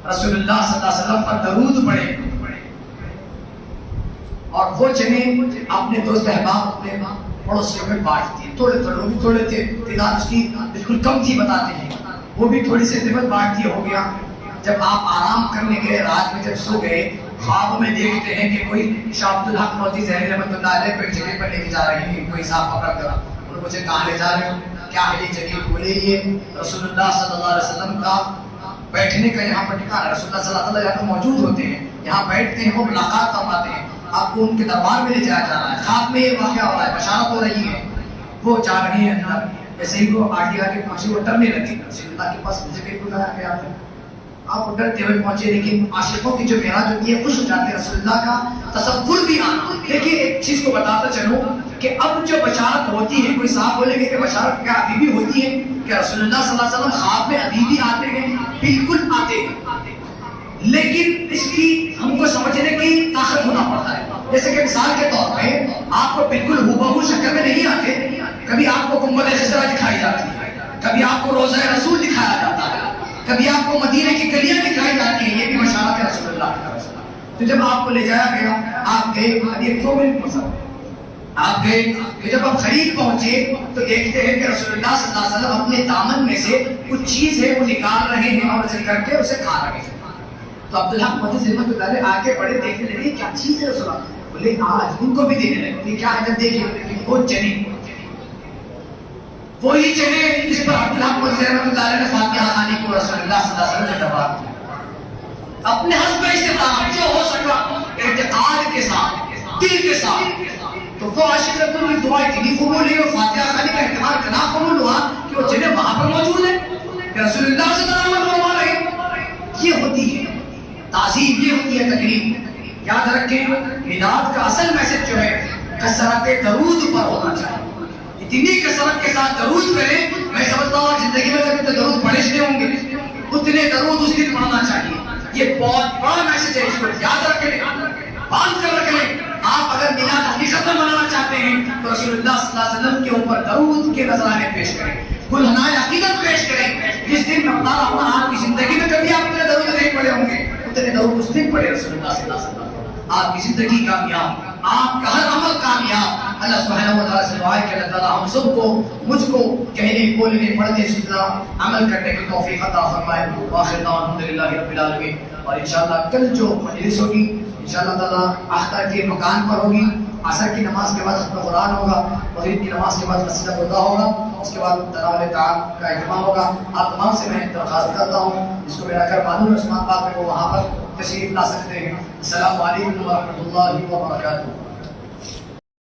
رسول اللہ صلی اللہ علیہ وسلم پر درود پڑھے، اور وہ چنے اپنے دوست احباب اپنے پڑوسیوں میں بانٹ دیے، تھوڑے تھے، تعداد اس کی بالکل کم تھی بتاتے ہیں، وہ بھی تھوڑی سی نعمت بانٹ دی ہو گیا۔ جب آپ آرام کرنے گئے، رات میں جب سو گئے، خواب میں دیکھتے ہیں کہ کوئی شاہ عبدالحق محدث دہلوی رحمۃ اللہ علیہ کو ایک جگہ پر لے کے جا رہے ہیں، کوئی صاحب پکڑ کر انہوں نے پوچھا کہاں لے جا رہے ہو، کیا ہے یہ جگہ؟ بولے یہ رسول اللہ صلی اللہ علیہ وسلم کا بیٹھنے کا یہاں پر ٹھکانا، رسول اللہ صلی اللہ علیہ وسلم یہاں پر موجود ہوتے ہیں، یہاں بیٹھتے ہیں، وہ ملاقات فرماتے ہیں، آپ کو ان کے دربار میں لے جایا جا رہا ہے۔ خواب میں یہ واقعہ ہو رہا ہے، بشارت ہو رہی ہے، وہ جا رہے ہیں اندر، جیسے ہی وہ آگے آگے پہنچے وہ ڈرنے لگے، رسول اللہ کے پاس جگہ بلایا گیا تھا، آپ ڈرتے ہوئے پہنچے، لیکن عاشقوں کی جو معراج ہوتی ہے خوش ہو جاتے ہیں، رسول اللہ کا تصور بھی آنا۔ دیکھیے ایک چیز کو بتاتا چلوں کہ اب جو بشارت ہوتی ہے، کوئی صاحب بولے گے کہ بشارت کیا ابھی بھی ہوتی ہے کہ رسول اللہ صلی اللہ علیہ وسلم خواب میں ابھی بھی آتے ہیں؟ بالکل آتے ہیں، لیکن اس کی ہم کو سمجھنے کی طاقت ہونا پڑتا ہے۔ جیسے کہ مثال کے طور پہ آپ کو بالکل ہو شکل میں نہیں آتے، کبھی آپ کو گنبد خضرا دکھائی جاتی ہے، کبھی آپ کو روضہ رسول دکھایا جاتا ہے، کبھی آپ کو مدینے کی گلیاں دکھائی جاتی ہیں، یہ بھی بشارت ہے رسول اللہ کی طرف سے۔ تو جب آپ کو لے جایا گیا، آپ گئے، ایک 2 منٹ مثلا آپ گئے، جب آپ قریب پہنچے تو دیکھتے ہیں کہ رسول اللہ صلی اللہ علیہ وسلم اپنے دامن میں سے کچھ چیز ہے وہ نکال رہے ہیں اور چل کر کے اسے کھا رہے ہیں۔ تو عبدالحق محدث رحمۃ اللہ علیہ آگے بڑے دیکھنے لگے کیا چیز ہے رسول اللہ، بولے آج ان کو بھی دینے لگے، کیا ہے؟ جب دیکھے وہ چنے، وہی چنے جس پر عبدالحق محدث رحمۃ اللہ علیہ نے فاتحہ خوانی کو رسول اللہ صلی اللہ علیہ وسلم سے دبا دیا، اپنے حسب استطاعت جو ہو سکا اعتقاد کے ساتھ، دل کے ساتھ۔ تو وہ عاشق رسول کی دعا اتنی قبول ہوئی اور فاتحہ خوانی کا اہتمام اتنا قبول ہوا کہ وہ چنے وہاں پر موجود ہیں کہ رسول اللہ سے درآمد فرما رہے ہیں۔ یہ ہوتی ہے تعظیم، یہ ہوتی ہے تقریب۔ یاد رکھیں میلاد کا اصل میسج جو ہے کثرت درود پر ہونا چاہیے، اتنی کثرت کے ساتھ درود کریں، میں سمجھتا ہوں زندگی میں کبھی تو درود پڑھے نہیں ہوں گے، اتنے درود اس دن پڑھنا چاہیے۔ یہ بہت بڑا میسج ہے، اس کو یاد رکھ لیں، باندھ کر رکھ لیں۔ آپ اگر میلاد حقیقت میں منانا چاہتے ہیں تو رسول اللہ صلی اللہ علیہ وسلم کے اوپر درود کے نذرانے پیش کریں، گلہنائے عقیدت پیش کریں۔ جس دن میں بتا رہا ہوں آپ کی زندگی میں کبھی آپ اتنے درود نہیں پڑھے ہوں گے، اتنے درود اس دن پڑھے رسول اللہ صلی اللہ علیہ وسلم۔ آپ کی زندگی کامیاب، آپ کا ہر عمل کامیاب۔ اللہ سبحانہ و تعالیٰ سے دعا ہے کہ اللہ تعالیٰ ہم سب کو، مجھ کو کہنے، بولنے، پڑھنے، سننا، عمل کرنے کی توفیق عطا فرمائے۔ وآخر دعوانا الحمدللہ رب العالمین۔ اور انشاءاللہ کل جو مجلس ہوگی انشاءاللہ تعالیٰ اختر کے مکان پر ہوگی، عصر کی نماز کے بعد ختم قرآن ہوگا، مغرب کی نماز کے بعد قصیدہ بردہ ہوگا، اس کے بعد تناول طعام کا اہتمام ہوگا۔ آپ تمام سے میں درخواست کرتا ہوں جس کو میرا گھر معلوم ہے عثمان پاک میں، وہ وہاں پر تشریف لا سکتے ہیں۔ السلام علیکم ورحمۃ اللہ وبرکاتہ۔